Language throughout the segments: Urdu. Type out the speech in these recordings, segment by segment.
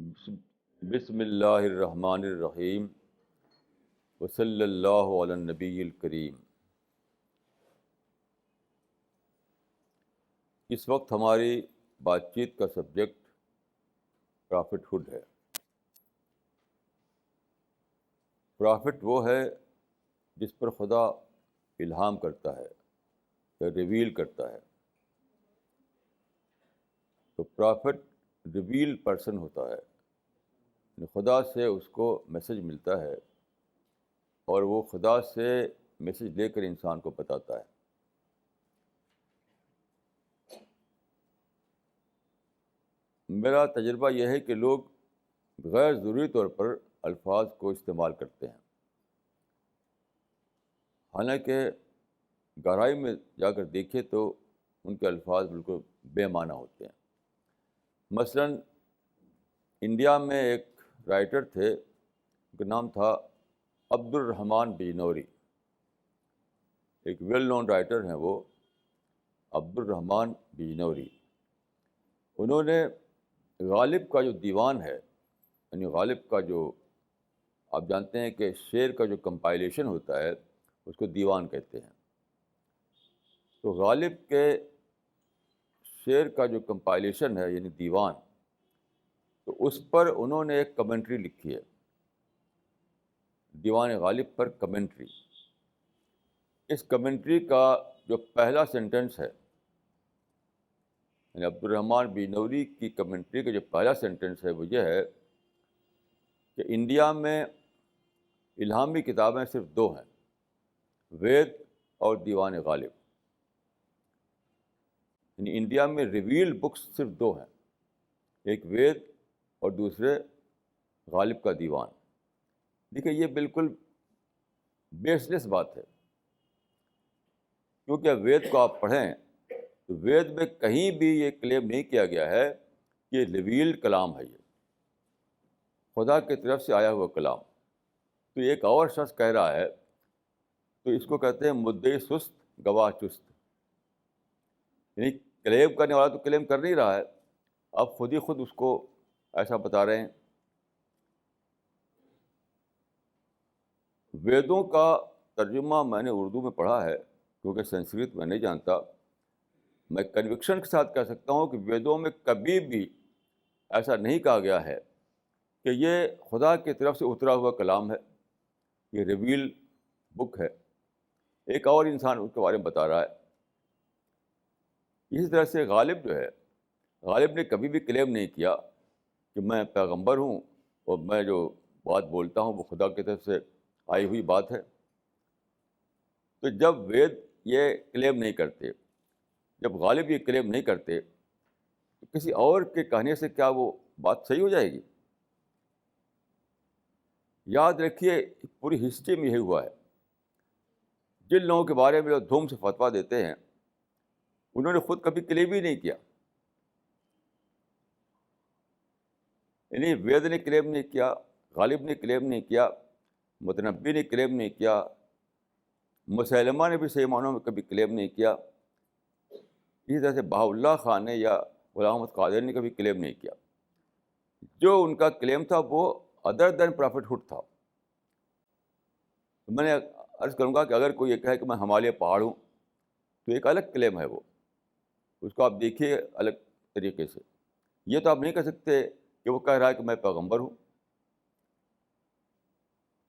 بسم بسم اللہ الرحمن الرحیم وصلی اللہ علی النبی الکریم۔ اس وقت ہماری بات چیت کا سبجیکٹ پرافٹ ہوڈ ہے۔ پرافٹ وہ ہے جس پر خدا الہام کرتا ہے یا ریویل کرتا ہے۔ تو پرافٹ ریویل پرسن ہوتا ہے، یعنی خدا سے اس کو میسج ملتا ہے اور وہ خدا سے میسج لے کر انسان کو بتاتا ہے۔ میرا تجربہ یہ ہے کہ لوگ غیر ضروری طور پر الفاظ کو استعمال کرتے ہیں، حالانکہ گہرائی میں جا کر دیکھیں تو ان کے الفاظ بالکل بے معنی ہوتے ہیں۔ مثلاً انڈیا میں ایک رائٹر تھے، ان کا نام تھا عبد الرحمن بجنوری، ایک ویل نون رائٹر ہیں وہ، عبد الرحمن بجنوری۔ انہوں نے غالب کا جو دیوان ہے، یعنی غالب کا جو آپ جانتے ہیں کہ شعر کا جو کمپائلیشن ہوتا ہے اس کو دیوان کہتے ہیں، تو غالب کے شعر کا جو کمپائلیشن ہے یعنی دیوان، تو اس پر انہوں نے ایک کمنٹری لکھی ہے، دیوان غالب پر کمنٹری۔ اس کمنٹری کا جو پہلا سینٹنس ہے، یعنی عبد الرحمن بجنوری کی کمنٹری کا جو پہلا سینٹنس ہے وہ یہ ہے کہ انڈیا میں الہامی کتابیں صرف دو ہیں، وید اور دیوان غالب۔ یعنی انڈیا میں ریویل بکس صرف دو ہیں، ایک وید اور دوسرے غالب کا دیوان۔ دیکھیے یہ بالکل بیس لیس بات ہے، کیونکہ وید کو آپ پڑھیں تو وید میں کہیں بھی یہ کلیم نہیں کیا گیا ہے کہ یہ ریویل کلام ہے، یہ خدا کی طرف سے آیا ہوا کلام۔ تو ایک اور شخص کہہ رہا ہے تو اس کو کہتے ہیں مدعی سست گواہ چست، یعنی کلیم کرنے والا تو کلیم کر نہیں رہا ہے، آپ خود ہی خود اس کو ایسا بتا رہے ہیں۔ ویدوں کا ترجمہ میں نے اردو میں پڑھا ہے، کیونکہ سنسکرت میں نہیں جانتا۔ میں کنوکشن کے ساتھ کہہ سکتا ہوں کہ ویدوں میں کبھی بھی ایسا نہیں کہا گیا ہے کہ یہ خدا کی طرف سے اترا ہوا کلام ہے، یہ ریویل بک ہے۔ ایک اور انسان اس کے بارے میں بتا رہا ہے۔ اسی طرح سے غالب جو ہے، غالب نے کبھی بھی کلیم نہیں کیا کہ میں پیغمبر ہوں اور میں جو بات بولتا ہوں وہ خدا کی طرف سے آئی ہوئی بات ہے۔ تو جب وید یہ کلیم نہیں کرتے، جب غالب یہ کلیم نہیں کرتے، تو کسی اور کے کہنے سے کیا وہ بات صحیح ہو جائے گی؟ یاد رکھیے پوری ہسٹری میں یہی ہوا ہے، جن لوگوں کے بارے میں دھوم سے فتویٰ دیتے ہیں انہوں نے خود کبھی کلیم ہی نہیں کیا۔ یعنی وید نے کلیم نہیں کیا، غالب نے کلیم نہیں کیا، متنبی نے کلیم نہیں کیا، مسیلمہ نے بھی صحیح معنوں میں کبھی کلیم نہیں کیا، اسی طرح سے بہاء اللہ خان نے یا غلام احمد قادری نے کبھی کلیم نہیں کیا۔ جو ان کا کلیم تھا وہ ادر دین پرافٹ ہوڈ تھا۔ میں نے عرض کروں گا کہ اگر کوئی یہ کہے کہ میں ہمالیہ پہاڑ ہوں تو ایک الگ کلیم ہے، وہ اس کو آپ دیکھیے الگ طریقے سے۔ یہ تو آپ نہیں کہہ سکتے کہ وہ کہہ رہا ہے کہ میں پیغمبر ہوں۔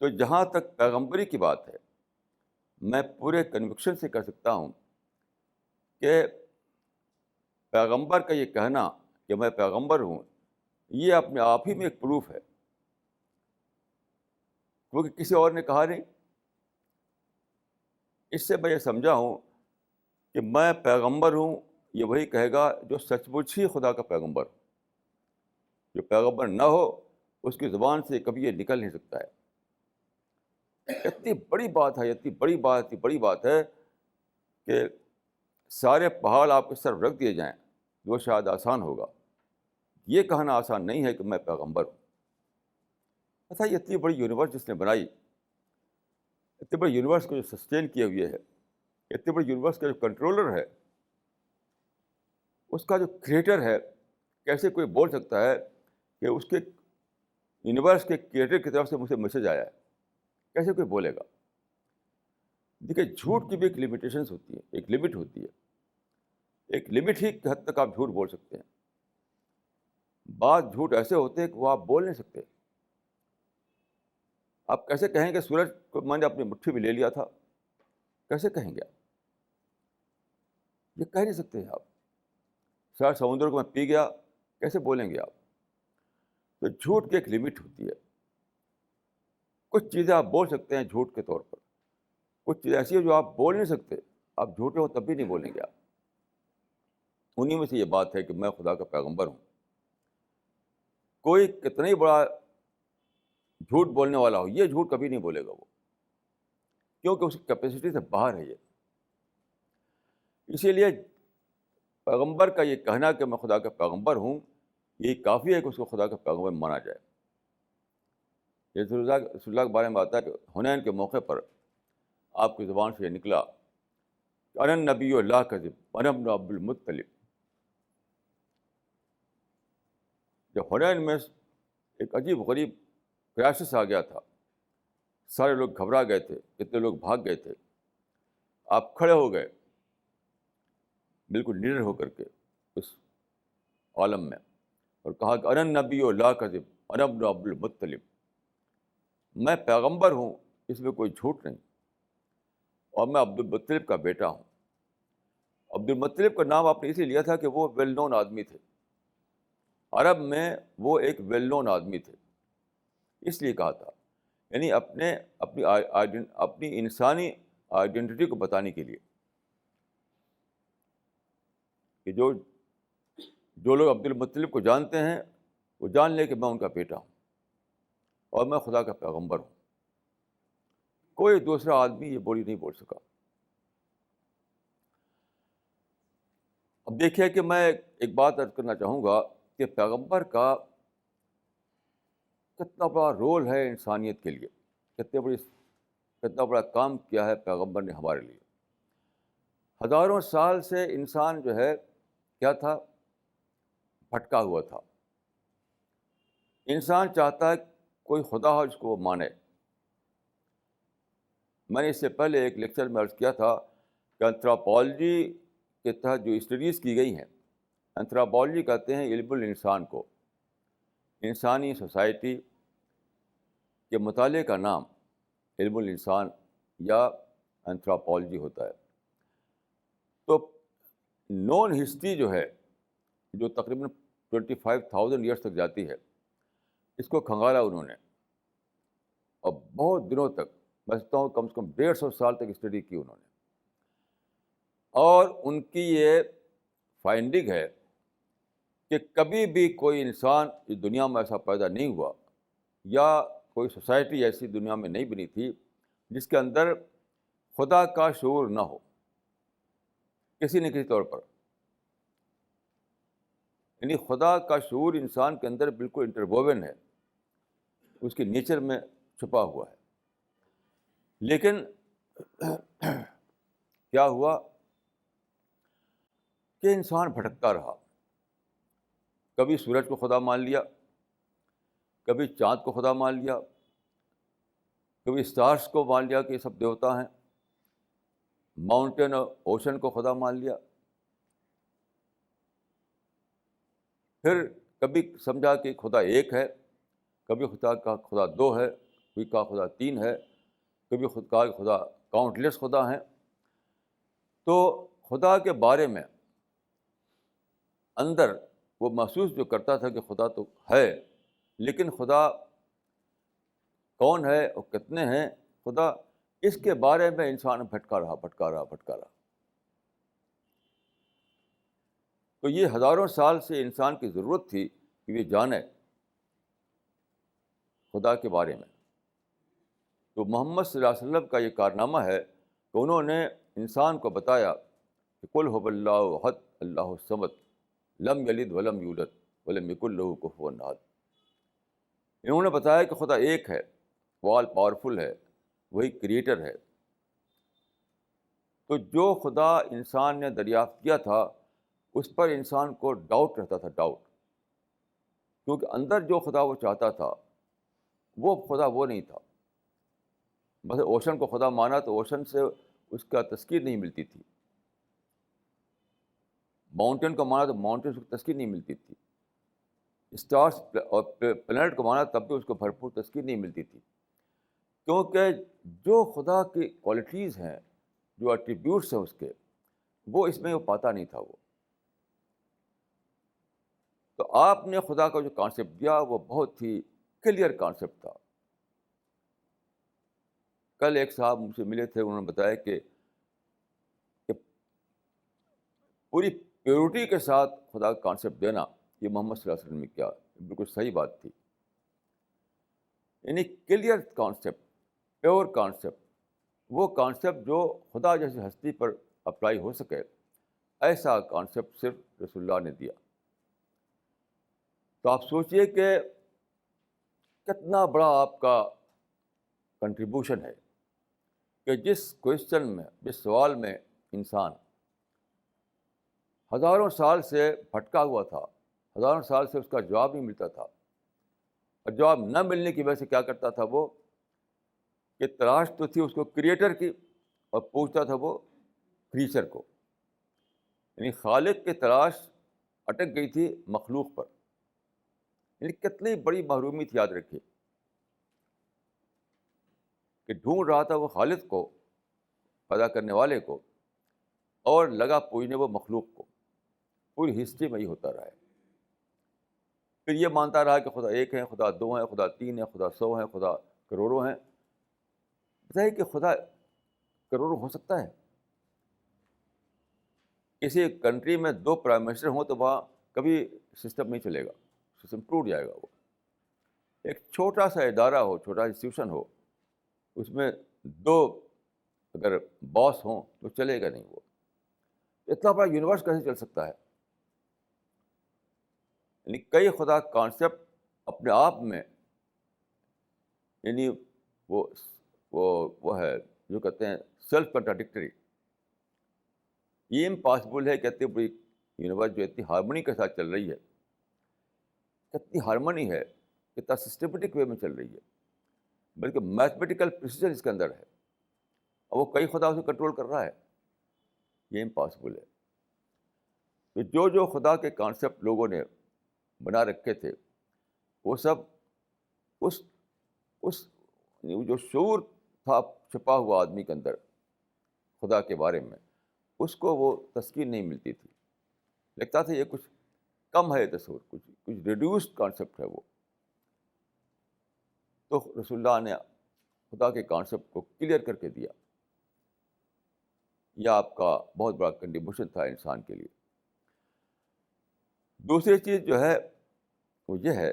تو جہاں تک پیغمبری کی بات ہے، میں پورے کنوکشن سے کہہ سکتا ہوں کہ پیغمبر کا یہ کہنا کہ میں پیغمبر ہوں، یہ اپنے آپ ہی میں ایک پروف ہے، کیونکہ کسی اور نے کہا نہیں۔ اس سے میں یہ سمجھا ہوں کہ میں پیغمبر ہوں، یہ وہی کہے گا جو سچ مچ ہی خدا کا پیغمبر ہو۔ جو پیغمبر نہ ہو اس کی زبان سے کبھی یہ نکل نہیں سکتا ہے۔ اتنی بڑی بات ہے، اتنی بڑی بات، اتنی بڑی بات ہے کہ سارے پہاڑ آپ کے سر رکھ دیے جائیں وہ شاید آسان ہوگا، یہ کہنا آسان نہیں ہے کہ میں پیغمبر ہوں۔ اچھا، یہ اتنی بڑی یونیورس جس نے بنائی، اتنے بڑے یونیورس کو جو سسٹین کیے ہوئے ہے، اتنے بڑے یونیورس کا جو کنٹرولر ہے، اس کا جو کریٹر ہے، کیسے کوئی بول سکتا ہے کہ اس کے یونیورس کے کریٹر کی طرف سے مجھے میسج آیا ہے، کیسے کوئی بولے گا؟ دیکھیے جھوٹ کی بھی ایک لمیٹیشنس ہوتی ہے، ایک لمٹ ہوتی ہے، ایک لمٹ ہی کی حد تک آپ جھوٹ بول سکتے ہیں. بعض جھوٹ ایسے ہوتے ہیں کہ وہ آپ بول نہیں سکتے. آپ کیسے کہیں گے سورج کو میں نے اپنی مٹھی میں لے لیا تھا؟ کیسے کہیں گے آپ؟ یہ کہہ نہیں سکتے آپ. شاید سمندر کو میں پی گیا، کیسے بولیں گے آپ؟ تو جھوٹ کی ایک لمٹ ہوتی ہے. کچھ چیزیں آپ بول سکتے ہیں جھوٹ کے طور پر، کچھ چیزیں ایسی ہیں جو آپ بول نہیں سکتے. آپ جھوٹے ہو تب بھی نہیں بولیں گے آپ. انہیں میں سے یہ بات ہے کہ میں خدا کا پیغمبر ہوں. کوئی کتنا ہی بڑا جھوٹ بولنے والا ہو، یہ جھوٹ کبھی نہیں بولے گا وہ، کیونکہ اس کی کیپیسٹی سے باہر ہے یہ. اسی لیے پیغمبر کا یہ کہنا کہ میں خدا کا پیغمبر ہوں، یہ کافی ہے کہ اس کو خدا کا پیغمبر مانا جائے. یہ رسول اللہ کے بارے میں آتا ہے کہ حنین کے موقع پر آپ کی زبان سے یہ نکلا کہ انا نبی اللہ کذب انا ابن عبد المطلب. جب حنین میں ایک عجیب غریب کرائسس آ گیا تھا، سارے لوگ گھبرا گئے تھے، کتنے لوگ بھاگ گئے تھے، آپ کھڑے ہو گئے بالکل نڈر ہو کر کے اس عالم میں اور کہا کہ انا نبی لا کذب انا ابن عبد المطلب. میں پیغمبر ہوں، اس میں کوئی جھوٹ نہیں، اور میں عبد المطلب کا بیٹا ہوں. عبد المطلب کا نام آپ نے اسی لیا تھا کہ وہ ویل نون آدمی تھے، عرب میں وہ ایک ویل نون آدمی تھے، اس لیے کہا تھا. یعنی اپنی انسانی آئیڈینٹی کو بتانے کے لیے کہ جو لوگ عبد المطلب کو جانتے ہیں وہ جان لیں کہ میں ان کا بیٹا ہوں اور میں خدا کا پیغمبر ہوں. کوئی دوسرا آدمی یہ بولی نہیں بول سکا. اب دیکھیے کہ میں ایک بات عرض کرنا چاہوں گا کہ پیغمبر کا کتنا بڑا رول ہے انسانیت کے لیے، کتنا بڑا کام کیا ہے پیغمبر نے ہمارے لیے. ہزاروں سال سے انسان جو ہے کیا تھا؟ بھٹکا ہوا تھا. انسان چاہتا ہے کوئی خدا ہو جس کو وہ مانے. میں نے اس سے پہلے ایک لیکچر میں عرض کیا تھا کہ انتھروپالوجی کے تحت جو اسٹڈیز کی گئی ہیں، انتھروپالوجی کہتے ہیں علم الانسان کو، انسانی سوسائٹی کے مطالعے کا نام علم الانسان یا انتھروپالوجی ہوتا ہے. تو نون ہسٹری جو ہے، جو تقریباً 25,000 ایئرس تک جاتی ہے، اس کو کھنگالا انہوں نے، اور بہت دنوں تک، میں سمجھتا ہوں کم سے کم 150 سال تک اسٹڈی کی انہوں نے. اور ان کی یہ فائنڈنگ ہے کہ کبھی بھی کوئی انسان اس دنیا میں ایسا پیدا نہیں ہوا، یا کوئی سوسائٹی ایسی دنیا میں نہیں بنی تھی جس کے اندر خدا کا شعور نہ ہو کسی نہ کسی طور پر. یعنی خدا کا شعور انسان کے اندر بالکل انٹرووون ہے، اس کے نیچر میں چھپا ہوا ہے. لیکن کیا ہوا کہ انسان بھٹکتا رہا. کبھی سورج کو خدا مان لیا، کبھی چاند کو خدا مان لیا، کبھی اسٹارس کو مان لیا کہ یہ سب دیوتا ہیں، ماؤنٹین اور اوشن کو خدا مان لیا. پھر کبھی سمجھا کہ خدا ایک ہے، کبھی خدا کا خدا دو ہے، کبھی کا خدا تین ہے، کبھی خود کا خدا کاؤنٹلیس خدا ہیں. تو خدا کے بارے میں اندر وہ محسوس جو کرتا تھا کہ خدا تو ہے، لیکن خدا کون ہے اور کتنے ہیں، خدا اس کے بارے میں انسان بھٹکا رہا. تو یہ ہزاروں سال سے انسان کی ضرورت تھی کہ یہ جانے خدا کے بارے میں. تو محمد صلی اللہ علیہ وسلم کا یہ کارنامہ ہے کہ انہوں نے انسان کو بتایا کہ قل هو اللہ احد اللہ الصمد لم یلد ولم یولد ولم یکن لہ کفوا احد. انہوں نے بتایا کہ خدا ایک ہے، وہ آل پاورفل ہے، وہی کریٹر ہے. تو جو خدا انسان نے دریافت کیا تھا اس پر انسان کو ڈاؤٹ رہتا تھا، ڈاؤٹ، کیونکہ اندر جو خدا وہ چاہتا تھا وہ خدا وہ نہیں تھا. بس اوشن کو خدا مانا تو اوشن سے اس کا تذکیر نہیں ملتی تھی. ماؤنٹین کو مانا تو ماؤنٹین سے تذکیر نہیں ملتی تھی. اسٹارس اور پلانٹ کو مانا تب بھی اس کو بھرپور تذکیر نہیں ملتی تھی. کیونکہ جو خدا کی کوالٹیز ہیں، جو ایٹریبیوٹس ہیں اس کے، وہ اس میں وہ پاتا نہیں تھا وہ. تو آپ نے خدا کا جو کانسیپٹ دیا وہ بہت ہی کلیئر کانسیپٹ تھا. کل ایک صاحب مجھ سے ملے تھے، انہوں نے بتایا کہ پوری پیورٹی کے ساتھ خدا کا کانسیپٹ دینا یہ محمد صلی اللہ علیہ وسلم نے کیا. بالکل صحیح بات تھی. یعنی کلیئر کانسیپٹ، پیور کانسیپٹ، وہ کانسیپٹ جو خدا جیسی ہستی پر اپلائی ہو سکے، ایسا کانسیپٹ صرف رسول اللہ نے دیا. تو آپ سوچئے کہ کتنا بڑا آپ کا کنٹریبیوشن ہے کہ جس کوشچن میں، جس سوال میں انسان ہزاروں سال سے بھٹکا ہوا تھا، ہزاروں سال سے اس کا جواب نہیں ملتا تھا، اور جواب نہ ملنے کی وجہ سے کیا کرتا تھا وہ کہ تلاش تو تھی اس کو کریٹر کی، اور پوچھتا تھا وہ کریچر کو. یعنی خالق کی تلاش اٹک گئی تھی مخلوق پر. یعنی کتنی بڑی محرومی تھی، یاد رکھیے کہ ڈھونڈ رہا تھا وہ خالق کو، پیدا کرنے والے کو، اور لگا پوجنے وہ مخلوق کو. پوری ہسٹری میں یہ ہوتا رہا ہے. پھر یہ مانتا رہا کہ خدا ایک ہے، خدا دو ہیں، خدا تین ہے، خدا 100 ہیں، خدا کروڑوں ہیں. بتائیے کہ خدا کروڑوں ہو سکتا ہے؟ کسی کنٹری میں 2 پرائم منسٹر ہوں تو وہاں کبھی سسٹم نہیں چلے گا، سسٹم ٹوٹ جائے گا. وہ ایک چھوٹا سا ادارہ ہو، چھوٹا انسٹیٹیوشن ہو، اس میں 2 اگر باس ہوں تو چلے گا نہیں. وہ اتنا بڑا یونیورس کیسے چل سکتا ہے؟ یعنی کئی خدا کانسیپٹ اپنے آپ میں، یعنی وہ ہے جو کہتے ہیں سیلف کنٹراڈکٹری. یہ امپاسبل ہے کہ اتنی بڑی یونیورس جو اتنی ہارمونی کے ساتھ چل رہی ہے، کتنی ہارمونی ہے، کتنا سسٹمیٹک وے میں چل رہی ہے، بلکہ میتھمیٹیکل پریسیجن اس کے اندر ہے، اور وہ کئی خدا اسے کنٹرول کر رہا ہے. یہ امپاسبل ہے. تو جو خدا کے کانسیپٹ لوگوں نے بنا رکھے تھے، وہ سب اس جو شعور تھا چھپا ہوا آدمی کے اندر خدا کے بارے میں، اس کو وہ تسکین نہیں ملتی تھی. لگتا تھا یہ کچھ کم ہے تصور، کچھ ریڈیوسڈ کانسیپٹ ہے وہ. تو رسول اللہ نے خدا کے کانسیپٹ کو کلیئر کر کے دیا. یہ آپ کا بہت بڑا کنٹریبیوشن تھا انسان کے لیے. دوسری چیز جو ہے وہ یہ ہے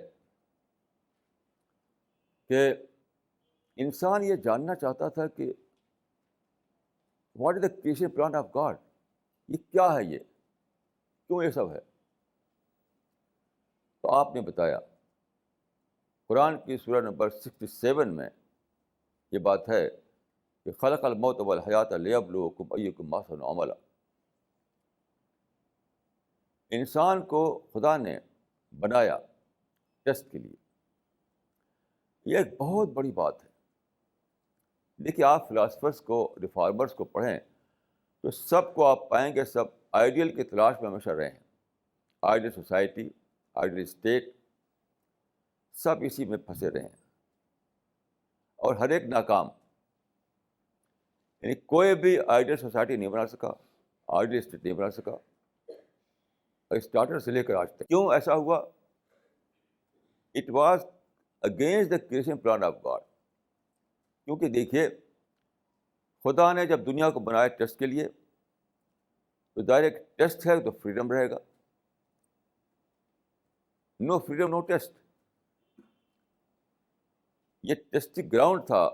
کہ انسان یہ جاننا چاہتا تھا کہ what is the creation plan of God. یہ کیا ہے، یہ کیوں یہ سب ہے؟ تو آپ نے بتایا، قرآن کی سورہ نمبر 67 میں یہ بات ہے کہ خلق الموت والحیات لیبلوکم ایکم احسن عملا. انسان کو خدا نے بنایا ٹیسٹ کے لیے. یہ ایک بہت بڑی بات ہے. دیکھیے، آپ فلاسفرس کو، ریفارمرس کو پڑھیں تو سب کو آپ پائیں گے سب آئیڈیل کی تلاش میں ہمیشہ رہے ہیں. آئیڈیل سوسائٹی، آئیڈیل اسٹیٹ، سب اسی میں پھنسے رہے ہیں، اور ہر ایک ناکام. یعنی کوئی بھی آئیڈیل سوسائٹی نہیں بنا سکا، آئیڈیل اسٹیٹ نہیں بنا سکا، اسٹارٹر سے لے کر آج تک. کیوں ایسا ہوا؟ It was against the creation plan of God. کیونکہ دیکھیے، خدا نے جب دنیا کو بنایا ٹیسٹ کے لیے، تو ڈائریکٹ ٹیسٹ ہے تو فریڈم رہے گا. نو فریڈم نو ٹیسٹ. یہ ٹیسٹنگ گراؤنڈ تھا.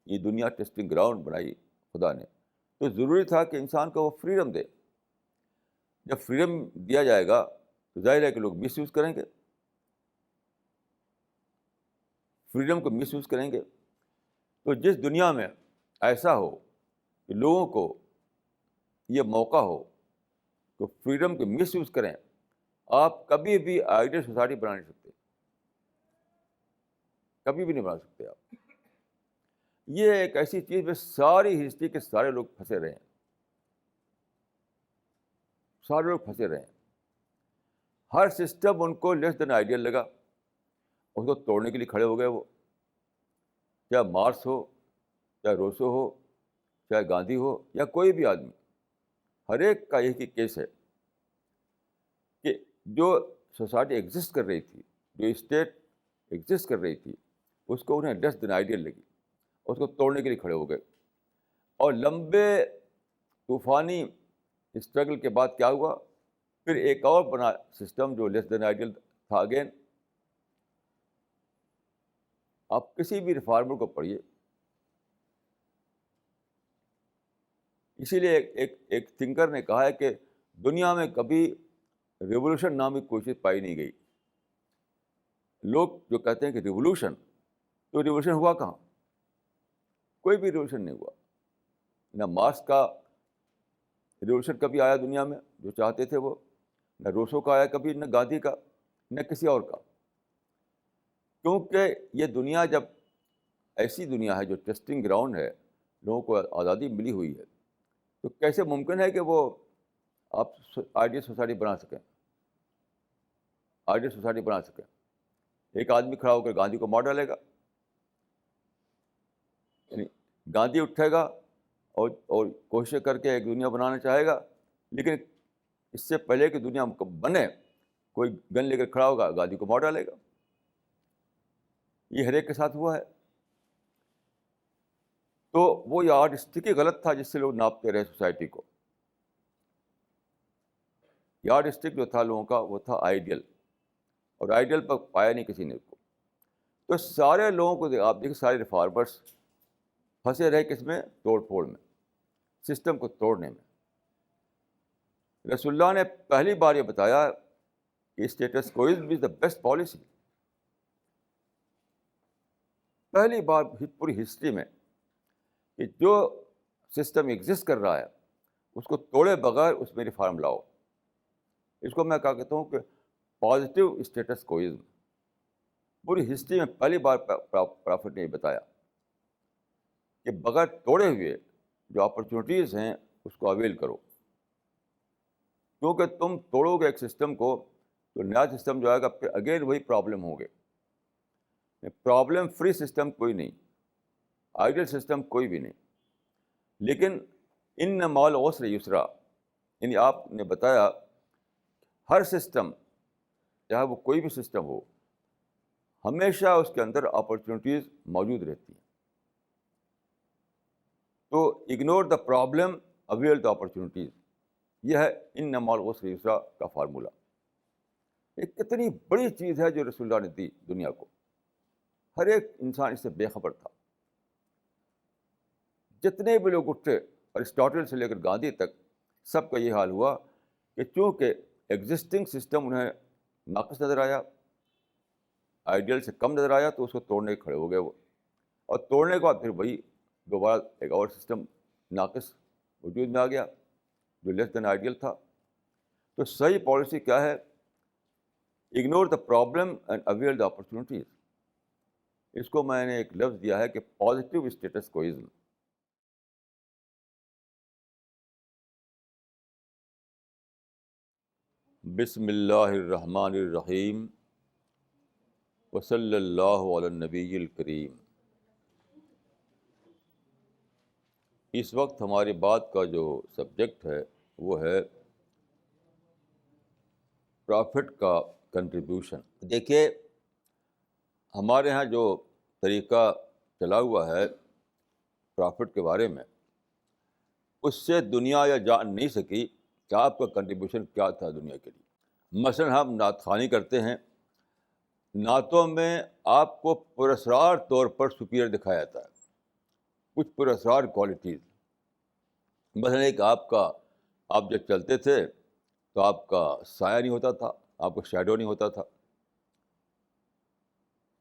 یہ دنیا ٹیسٹنگ گراؤنڈ بنائی خدا نے، تو ضروری تھا کہ انسان کو وہ فریڈم دے. جب فریڈم دیا جائے گا تو ظاہر ہے کہ لوگ مس یوز کریں گے. فریڈم کو مس یوز کریں گے. تو جس دنیا میں ایسا ہو کہ لوگوں کو یہ موقع ہو کہ فریڈم کو مس یوز کریں، آپ کبھی بھی آئیڈیل سوسائٹی بنا نہیں سکتے. کبھی بھی نہیں بنا سکتے آپ. یہ ایک ایسی چیز میں ساری ہسٹری کے سارے لوگ پھنسے رہے ہیں، سارے لوگ پھنسے رہے ہیں. ہر سسٹم ان کو لیس دین آئیڈیل لگا، اس کو توڑنے کے لیے کھڑے ہو گئے. وہ چاہے مارکس ہو، چاہے روسو ہو، چاہے گاندھی ہو، یا کوئی بھی آدمی، ہر ایک کا ایک ہی کیس ہے کہ جو سوسائٹی ایگزسٹ کر رہی تھی، جو اسٹیٹ ایگزسٹ کر رہی تھی، اس کو انہیں لیس دین آئیڈیل لگی، اس کو توڑنے کے لیے کھڑے ہو گئے. اور لمبے طوفانی اسٹرگل کے بعد کیا ہوا؟ پھر ایک اور بنا سسٹم جو لیس دین آئیڈیل تھا اگین. آپ کسی بھی ریفارمر کو پڑھیے. اسی لیے ایک تھنکر نے کہا ہے کہ دنیا میں کبھی ریولوشن نامی کوئی چیز پائی نہیں گئی. لوگ جو کہتے ہیں کہ ریولوشن، تو ریولوشن ہوا کہاں؟ کوئی بھی ریولوشن نہیں ہوا. نہ مارکس کا ریولوشن کبھی آیا دنیا میں جو چاہتے تھے وہ، نہ روسو کا آیا کبھی، نہ گاندھی کا، نہ کسی اور کا. کیونکہ یہ دنیا جب ایسی دنیا ہے جو ٹیسٹنگ گراؤنڈ ہے، لوگوں کو آزادی ملی ہوئی ہے، تو کیسے ممکن ہے کہ وہ آپ آئیڈیل سوسائٹی بنا سکیں، آئیڈیل سوسائٹی بنا سکیں؟ ایک آدمی کھڑا ہو کر گاندھی کو مار ڈالے گا. یعنی گاندھی اٹھے گا اور کوشش کر کے ایک دنیا بنانا چاہے گا، لیکن اس سے پہلے کہ دنیا بنے کوئی گن لے کر کھڑا ہوگا، گاندھی کو مار ڈالے گا. یہ ہر ایک کے ساتھ ہوا ہے. تو وہ یارڈ اسٹک ہی غلط تھا جس سے لوگ ناپتے رہے سوسائٹی کو. یارڈ اسٹک جو تھا لوگوں کا وہ تھا آئیڈیل، اور آئیڈیل پر پایا نہیں کسی نے اس کو. تو سارے لوگوں کو آپ دیکھیں، سارے ریفارمرس پھنسے رہے کس میں؟ توڑ پھوڑ میں، سسٹم کو توڑنے میں. رسول اللہ نے پہلی بار یہ بتایا کہ status quoism is the best policy. پہلی بار پوری ہسٹری میں کہ جو سسٹم ایگزسٹ کر رہا ہے اس کو توڑے بغیر اس میں ریفارم لاؤ. اس کو میں کیا کہتا ہوں کہ پازیٹیو اسٹیٹس کوئزم. پوری ہسٹری میں پہلی بار پرافٹ نے بتایا کہ بغیر توڑے ہوئے جو اپرچونیٹیز ہیں اس کو اویل کرو. کیونکہ تم توڑو گے ایک سسٹم کو تو نیا سسٹم جو آئے گا پھر اگین وہی پرابلم ہوں گے. پرابلم فری سسٹم کوئی نہیں، آئیڈیل سسٹم کوئی بھی نہیں. لیکن ان مال العسر یسرا، یعنی آپ نے بتایا ہر سسٹم چاہے وہ کوئی بھی سسٹم ہو، ہمیشہ اس کے اندر اپرچونیٹیز موجود رہتی ہیں. تو ignore the problem, oil the opportunities, یہ ہے ان مال العسر یسرا کا فارمولہ. ایک کتنی بڑی چیز ہے جو رسول اللہ نے دی دنیا کو. ہر ایک انسان اس سے بے خبر تھا. جتنے بھی لوگ اٹھے، ارسطاٹل سے لے کر گاندھی تک، سب کا یہ حال ہوا کہ چونکہ ایگزسٹنگ سسٹم انہیں ناقص نظر آیا، آئیڈیل سے کم نظر آیا، تو اس کو توڑنے کے کھڑے ہو گئے وہ. اور توڑنے کے بعد پھر وہی دوبارہ ایک اور سسٹم ناقص وجود میں آ گیا جو لیس دین آئیڈیل تھا. تو صحیح پالیسی کیا ہے؟ Ignore the problem and avail the opportunities. اس کو میں نے ایک لفظ دیا ہے کہ پازیٹیو اسٹیٹس کوئزم. بسم اللہ الرحمن الرحیم، وصلی اللہ علی النبی الکریم. اس وقت ہماری بات کا جو سبجیکٹ ہے وہ ہے پرافٹ کا کنٹریبیوشن. دیکھیے، ہمارے ہاں جو طریقہ چلا ہوا ہے پرافٹ کے بارے میں، اس سے دنیا یا جان نہیں سکی کہ آپ کا کنٹریبیوشن کیا تھا دنیا کے لیے. مثلاً ہم نعت خوانی کرتے ہیں، نعتوں میں آپ کو پراسرار طور پر سپیریئر دکھایا جاتا ہے، کچھ پراسرار کوالٹیز. مثلاً ایک آپ جب چلتے تھے تو آپ کا سایہ نہیں ہوتا تھا، آپ کا شیڈو نہیں ہوتا تھا.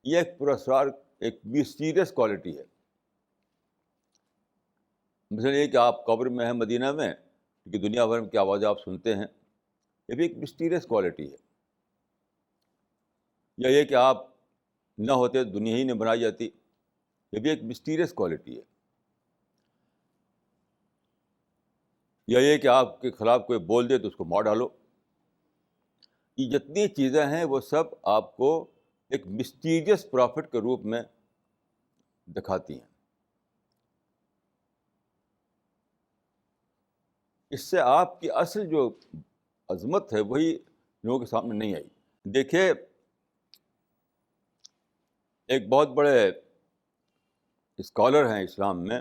یہ ایک پراسرار، ایک مسٹیریس کوالٹی ہے. مثلاً یہ کہ آپ قبر میں ہیں مدینہ میں، کہ دنیا بھر میں کی آوازیں آپ سنتے ہیں، یہ بھی ایک مسٹیریس کوالٹی ہے. یا یہ کہ آپ نہ ہوتے دنیا ہی نہیں بنائی جاتی. یہ بھی ایک مسٹیریس کوالٹی ہے. یا یہ کہ آپ کے خلاف کوئی بول دے تو اس کو مار ڈالو. یہ جتنی چیزیں ہیں وہ سب آپ کو ایک مسٹیریس پرافٹ کے روپ میں دکھاتی ہیں. اس سے آپ کی اصل جو عظمت ہے وہی لوگوں کے سامنے نہیں آئی. دیکھیے ایک بہت بڑے اسکالر ہیں اسلام میں،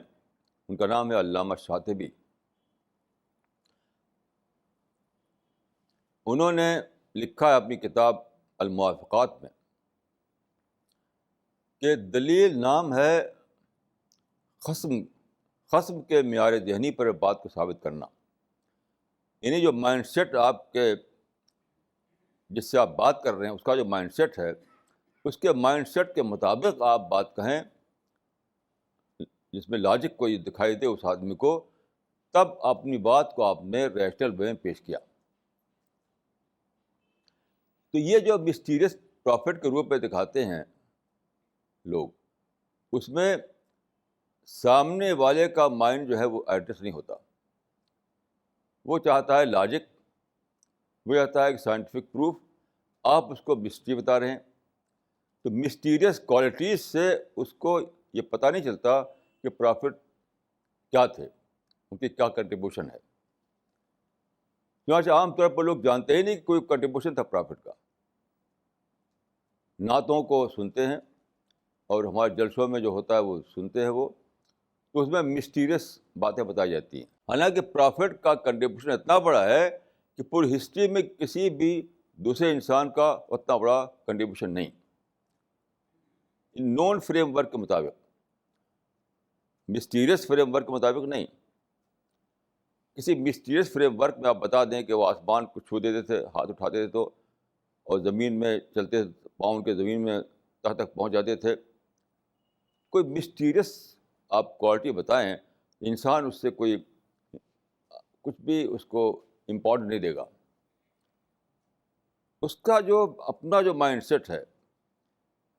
ان کا نام ہے علامہ شاطبی. انہوں نے لکھا ہے اپنی کتاب الموافقات میں کہ دلیل نام ہے خصم کے معیار ذہنی پر بات کو ثابت کرنا. یعنی جو مائنڈ سیٹ آپ کے جس سے آپ بات کر رہے ہیں اس کا جو مائنڈ سیٹ ہے، اس کے مائنڈ سیٹ کے مطابق آپ بات کہیں جس میں لاجک کو یہ دکھائی دے اس آدمی کو، تب اپنی بات کو آپ نے ریشنل وے میں پیش کیا. تو یہ جو مسٹیریس پرافٹ کے روپ میں دکھاتے ہیں لوگ، اس میں سامنے والے کا مائنڈ جو ہے وہ ایڈریس نہیں ہوتا. وہ چاہتا ہے لاجک، وہ چاہتا ہے کہ سائنٹیفک پروف، آپ اس کو مسٹری بتا رہے ہیں. تو مسٹیریس کوالٹیز سے اس کو یہ پتہ نہیں چلتا کہ پرافٹ کیا تھے، ان کی کیا کنٹریبیوشن ہے. چنانچہ عام طور پر لوگ جانتے ہی نہیں کہ کوئی کنٹریبیوشن تھا پرافٹ کا. نعتوں کو سنتے ہیں اور ہمارے جلسوں میں جو ہوتا ہے وہ سنتے ہیں وہ، تو اس میں مسٹیریس باتیں بتائی جاتی ہیں. حالانکہ پرافٹ کا کنٹریبیوشن اتنا بڑا ہے کہ پوری ہسٹری میں کسی بھی دوسرے انسان کا اتنا بڑا کنٹریبیوشن نہیں. نون فریم ورک کے مطابق، مسٹیریس فریم ورک کے مطابق نہیں. کسی مسٹیریس فریم ورک میں آپ بتا دیں کہ وہ آسمان کو چھو دیتے تھے، ہاتھ اٹھاتے تھے تو، اور زمین میں چلتے پاؤں کے زمین میں تک پہنچ جاتے تھے. کوئی مسٹیریس آپ کوالٹی بتائیں، انسان اس سے کوئی کچھ بھی اس کو امپورٹنٹ نہیں دے گا. اس کا جو اپنا جو مائنڈ سیٹ ہے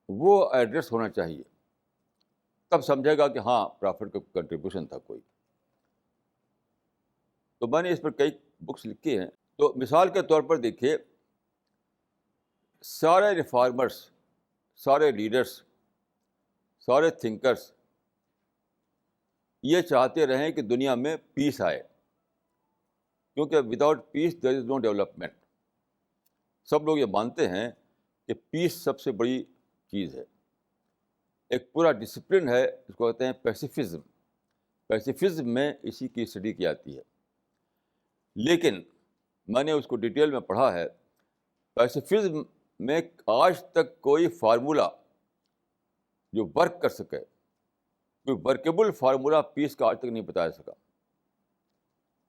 وہ ایڈریس ہونا چاہیے، تب سمجھے گا کہ ہاں پرافٹ کا کنٹریبیوشن تھا کوئی. تو میں نے اس پر کئی بکس لکھی ہیں. تو مثال کے طور پر دیکھیے، سارے ریفارمرس، سارے لیڈرس، سارے تھنکرس یہ چاہتے رہیں کہ دنیا میں پیس آئے، کیونکہ وداؤٹ پیس دیر از نو ڈیولپمنٹ. سب لوگ یہ مانتے ہیں کہ پیس سب سے بڑی چیز ہے. ایک پورا ڈسپلن ہے، اس کو کہتے ہیں پیسیفزم. پیسیفزم میں اسی کی اسٹڈی کی جاتی ہے. لیکن میں نے اس کو ڈیٹیل میں پڑھا ہے. پیسیفزم میں آج تک کوئی فارمولا جو ورک کر سکے، کوئی ورکیبل فارمولا پیس کا آج تک نہیں بتایا سکا.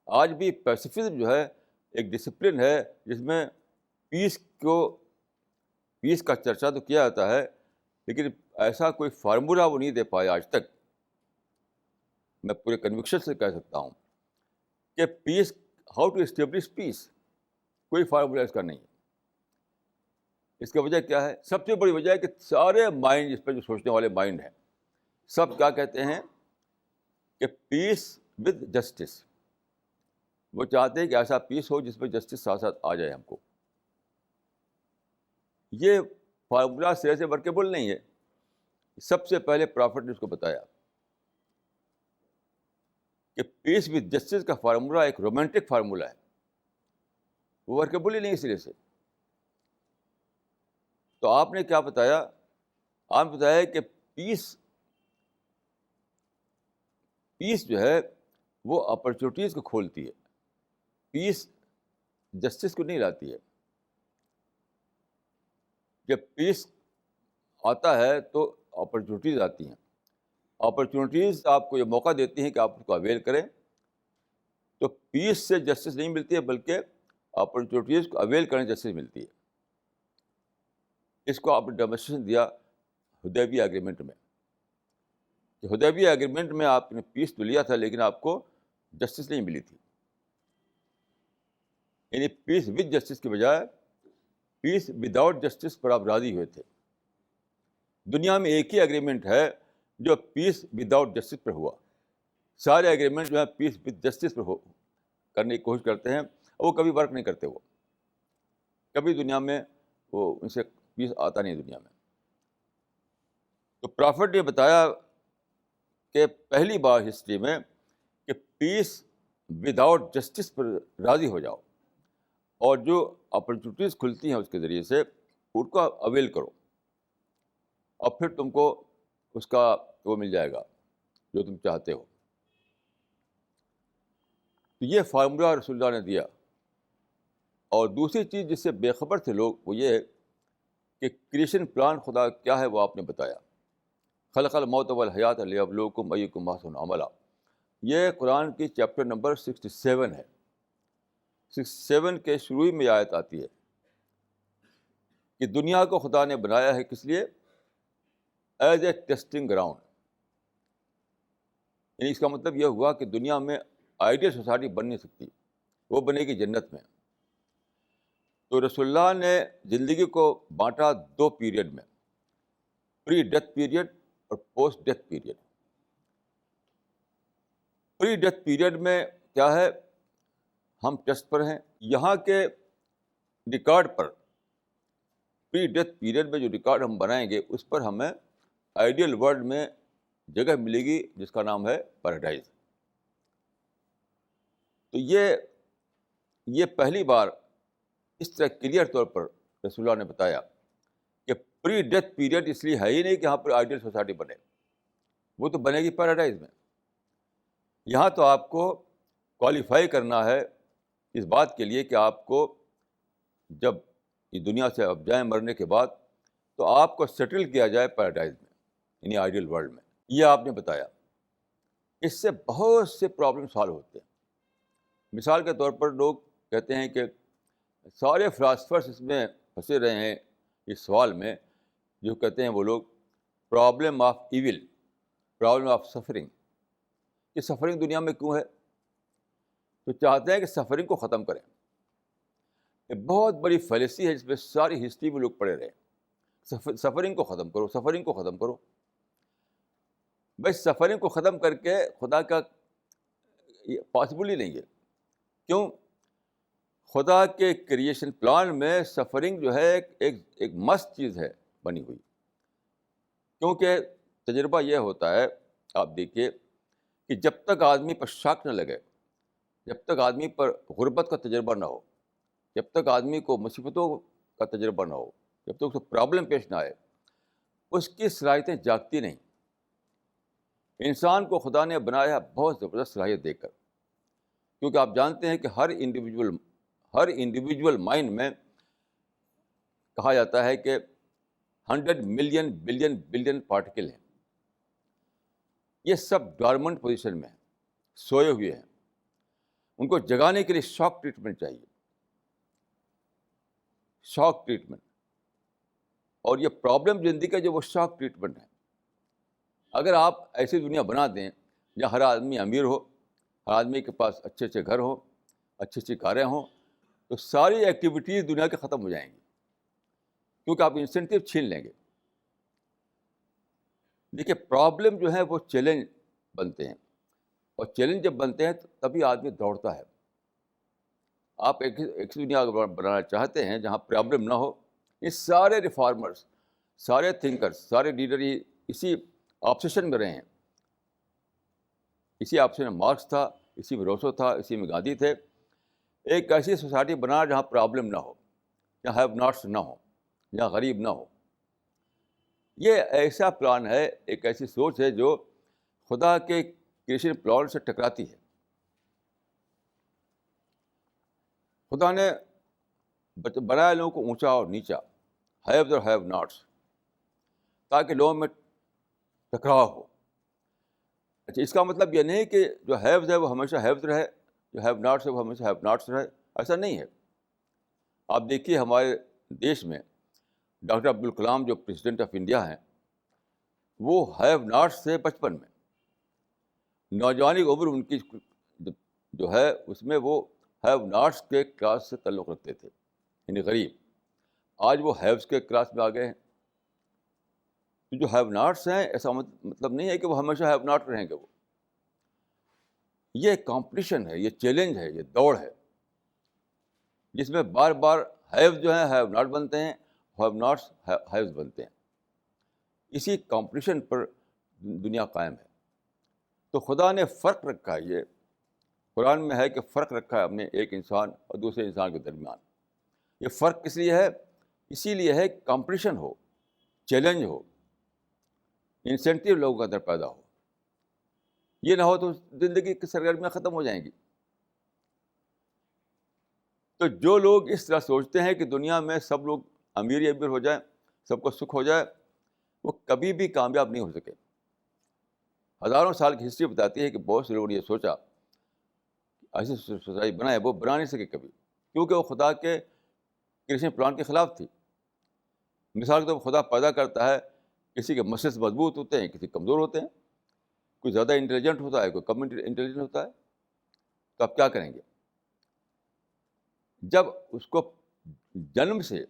آج بھی پیسیفزم جو ہے ایک ڈسپلن ہے جس میں پیس کا چرچا تو کیا جاتا ہے، لیکن ایسا کوئی فارمولا وہ نہیں دے پائے آج تک. میں پورے کنوکشن سے کہہ سکتا ہوں کہ پیس، ہاؤ ٹو اسٹیبلش پیس، کوئی فارمولا اس کا نہیں ہے. اس کی وجہ کیا ہے؟ سب سے بڑی وجہ ہے کہ سارے مائنڈ، اس پہ جو سوچنے والے مائنڈ ہیں، سب کیا کہتے ہیں کہ پیس ود جسٹس. وہ چاہتے ہیں کہ ایسا پیس ہو جس میں جسٹس ساتھ ساتھ آ جائے ہم کو. یہ فارمولا سرے سے ورکیبل نہیں ہے. سب سے پہلے پرافٹ نے اس کو بتایا کہ پیس ود جسٹس کا فارمولا ایک رومانٹک فارمولا ہے، وہ ورکیبل ہی نہیں اس سرے سے. تو آپ نے کیا بتایا؟ آپ نے بتایا کہ پیس جو ہے وہ اپرچونیٹیز کو کھولتی ہے، پیس جسٹس کو نہیں لاتی ہے. جب پیس آتا ہے تو اپرچونیٹیز آتی ہیں. اپرچونیٹیز آپ کو یہ موقع دیتی ہیں کہ آپ اس کو اویل کریں. تو پیس سے جسٹس نہیں ملتی ہے، بلکہ اپرچونیٹیز کو اویل کرنے جسٹس ملتی ہے. اس کو آپ نے ڈیمونسٹریشن دیا حدیبیہ ایگریمنٹ میں، کہ حدیبیہ ایگریمنٹ میں آپ نے پیس تو لیا تھا لیکن آپ کو جسٹس نہیں ملی تھی. یعنی پیس ود جسٹس کی بجائے پیس وداؤٹ جسٹس پر آپ راضی ہوئے تھے. دنیا میں ایک ہی ایگریمنٹ ہے جو پیس وداؤٹ جسٹس پر ہوا. سارے ایگریمنٹ جو ہے پیس ود جسٹس پر کرنے کی کوشش کرتے ہیں، اور وہ کبھی ورک نہیں کرتے. وہ کبھی دنیا میں وہ ان سے پیس آتا نہیں دنیا میں. تو پرافٹ نے بتایا کہ پہلی بار ہسٹری میں کہ پیس وداؤٹ جسٹس پر راضی ہو جاؤ، اور جو اپرچونیٹیز کھلتی ہیں اس کے ذریعے سے ان کو اویل کرو، اور پھر تم کو اس کا وہ مل جائے گا جو تم چاہتے ہو. تو یہ فارمولہ رسول اللہ نے دیا. اور دوسری چیز جس سے بے خبر تھے لوگ وہ یہ ہے کہ کریشن پلان خدا کیا ہے وہ آپ نے بتایا. خلق الموت والحیات لیبلوکم ایکم احسن عملا. یہ قرآن کی چیپٹر نمبر 67 ہے. 67 کے شروع میں آیت آتی ہے کہ دنیا کو خدا نے بنایا ہے کس لیے؟ As a testing ground. یعنی اس کا مطلب یہ ہوا کہ دنیا میں آئیڈیل سوسائٹی بن نہیں سکتی، وہ بنے گی جنت میں. تو رسول اللہ نے زندگی کو بانٹا دو پیریڈ میں، پری ڈیتھ پیریڈ اور post death period. Pre death period میں کیا ہے؟ ہم ٹیسٹ پر ہیں. یہاں کے ریکارڈ پر، پری ڈیتھ پیریڈ میں جو ریکارڈ ہم بنائیں گے اس پر ہمیں آئیڈیل ورلڈ میں جگہ ملے گی جس کا نام ہے پیراڈائز. تو یہ پہلی بار اس طرح کلیئر طور پر رسول اللہ نے بتایا کہ پری ڈیتھ پیریڈ اس لیے ہے ہی نہیں کہ یہاں پر آئیڈیل سوسائٹی بنے، وہ تو بنے گی پیراڈائز میں. یہاں تو آپ کو کوالیفائی کرنا ہے اس بات کے لیے کہ آپ کو جب اس دنیا سے اب جائیں مرنے کے بعد تو آپ کو سیٹل کیا جائے پیراڈائز میں، یعنی آئیڈیل ورلڈ میں. یہ آپ نے بتایا. اس سے بہت سے پرابلم سالو ہوتے ہیں. مثال کے طور پر لوگ کہتے ہیں کہ سارے فلاسفرس اس میں پھنسے رہے ہیں اس سوال میں، جو کہتے ہیں وہ لوگ problem of evil, problem of suffering. کہ سفرنگ دنیا میں کیوں ہے؟ تو چاہتے ہیں کہ سفرنگ کو ختم کریں. یہ بہت بڑی فیلسی ہے جس میں ساری ہسٹری میں لوگ پڑے رہے. سفرنگ کو ختم کرو، سفرنگ کو ختم کرو. بھائی سفرنگ کو ختم کر کے خدا کا پاسبل ہی نہیں ہے. کیوں؟ خدا کے کریشن پلان میں سفرنگ جو ہے ایک مست چیز ہے بنی ہوئی. کیونکہ تجربہ یہ ہوتا ہے، آپ دیکھیے کہ جب تک آدمی پر شاک نہ لگے، جب تک آدمی پر غربت کا تجربہ نہ ہو، جب تک آدمی کو مصیبتوں کا تجربہ نہ ہو، جب تک اس کو پرابلم پیش نہ آئے، اس کی صلاحیتیں جاگتی نہیں. انسان کو خدا نے بنایا بہت زبردست صلاحیت دے کر، کیونکہ آپ جانتے ہیں کہ ہر انڈیویجول مائنڈ میں کہا جاتا ہے کہ 100 ملین بلین پارٹیکل ہیں. یہ سب ڈارمنٹ پوزیشن میں ہیں، سوئے ہوئے ہیں. ان کو جگانے کے لیے شاک ٹریٹمنٹ چاہیے، شاک ٹریٹمنٹ. اور یہ پرابلم زندگی کا جو وہ شاک ٹریٹمنٹ ہے. اگر آپ ایسی دنیا بنا دیں جہاں ہر آدمی امیر ہو، ہر آدمی کے پاس اچھے اچھے گھر ہوں، اچھی اچھی کاریں ہوں، تو ساری ایکٹیویٹیز دنیا کے ختم ہو جائیں گی، کیونکہ آپ انسینٹیو چھین لیں گے. دیکھیے پرابلم جو ہے وہ چیلنج بنتے ہیں، اور چیلنج جب بنتے ہیں تبھی آدمی دوڑتا ہے. آپ ایک دنیا بنانا چاہتے ہیں جہاں پرابلم نہ ہو. یہ سارے ریفارمرز، سارے تھنکرز، سارے لیڈر اسی آبسیشن میں رہے ہیں. اسی آبسیشن میں مارکس تھا، اسی میں روسو تھا، اسی میں گاندھی تھے. ایک ایسی سوسائٹی بنانا جہاں پرابلم نہ ہو، جہاں ہیو ناٹس نہ ہو، جہاں غریب نہ ہو. یہ ایسا پلان ہے، ایک ایسی سوچ ہے جو خدا کے کریشن پلان سے ٹکراتی ہے. خدا نے بنایا لوگوں کو اونچا اور نیچا، ہیوز اور ہیو ناٹس، تاکہ لوگوں میں ٹکراؤ ہو. اچھا، اس کا مطلب یہ نہیں کہ جو ہیوز ہے وہ ہمیشہ ہیوز رہے، جو ہیو ناٹس ہے وہ ہمیشہ ہیو ناٹس رہے. ایسا نہیں ہے. آپ دیکھیے ہمارے دیش میں ڈاکٹر عبدالکلام جو پریزیڈنٹ آف انڈیا ہیں، وہ ہیو ناٹس تھے بچپن میں. نوجوانی عمر ان کی جو ہے اس میں وہ ہیو ناٹس کے کلاس سے تعلق رکھتے تھے، یعنی غریب. آج وہ ہیوز کے کلاس میں آ گئے ہیں. تو جو ہیو ناٹس ہیں ایسا مطلب نہیں ہے کہ وہ ہمیشہ ہیو ناٹ رہیں گے. وہ یہ کمپٹیشن ہے, یہ چیلنج ہے, یہ دوڑ ہے جس میں بار بار ہیو جو ہیں ہیو ناٹ بنتے ہیں, ہیو ناٹس ہیوز بنتے ہیں. اسی کمپٹیشن پر دنیا قائم ہے. تو خدا نے فرق رکھا ہے, یہ قرآن میں ہے کہ فرق رکھا ہے ہم نے ایک انسان اور دوسرے انسان کے درمیان. یہ فرق کس لیے ہے؟ اسی لیے ہے کمپٹیشن ہو, چیلنج ہو, انسینٹیو لوگوں کے اندر پیدا ہو. یہ نہ ہو تو زندگی کی سرگرمیاں ختم ہو جائیں گی. تو جو لوگ اس طرح سوچتے ہیں کہ دنیا میں سب لوگ امیر ہی امیر ہو جائیں, سب کو سکھ ہو جائے, وہ کبھی بھی کامیاب نہیں ہو سکے. ہزاروں سال کی ہسٹری بتاتی ہے کہ بہت سے لوگوں نے یہ سوچا, ایسی سوسائٹی بنائے, وہ بنا نہیں سکے کبھی, کیونکہ وہ خدا کے کریشن پلان کے خلاف تھی. مثال کے طور پر خدا پیدا کرتا ہے, کسی کے مسلس مضبوط ہوتے ہیں, کسی کمزور ہوتے ہیں, کوئی زیادہ انٹیلیجنٹ ہوتا ہے, کوئی کم انٹیلیجنٹ ہوتا ہے. تو آپ کیا کریں گے؟ جب اس کو جنم سے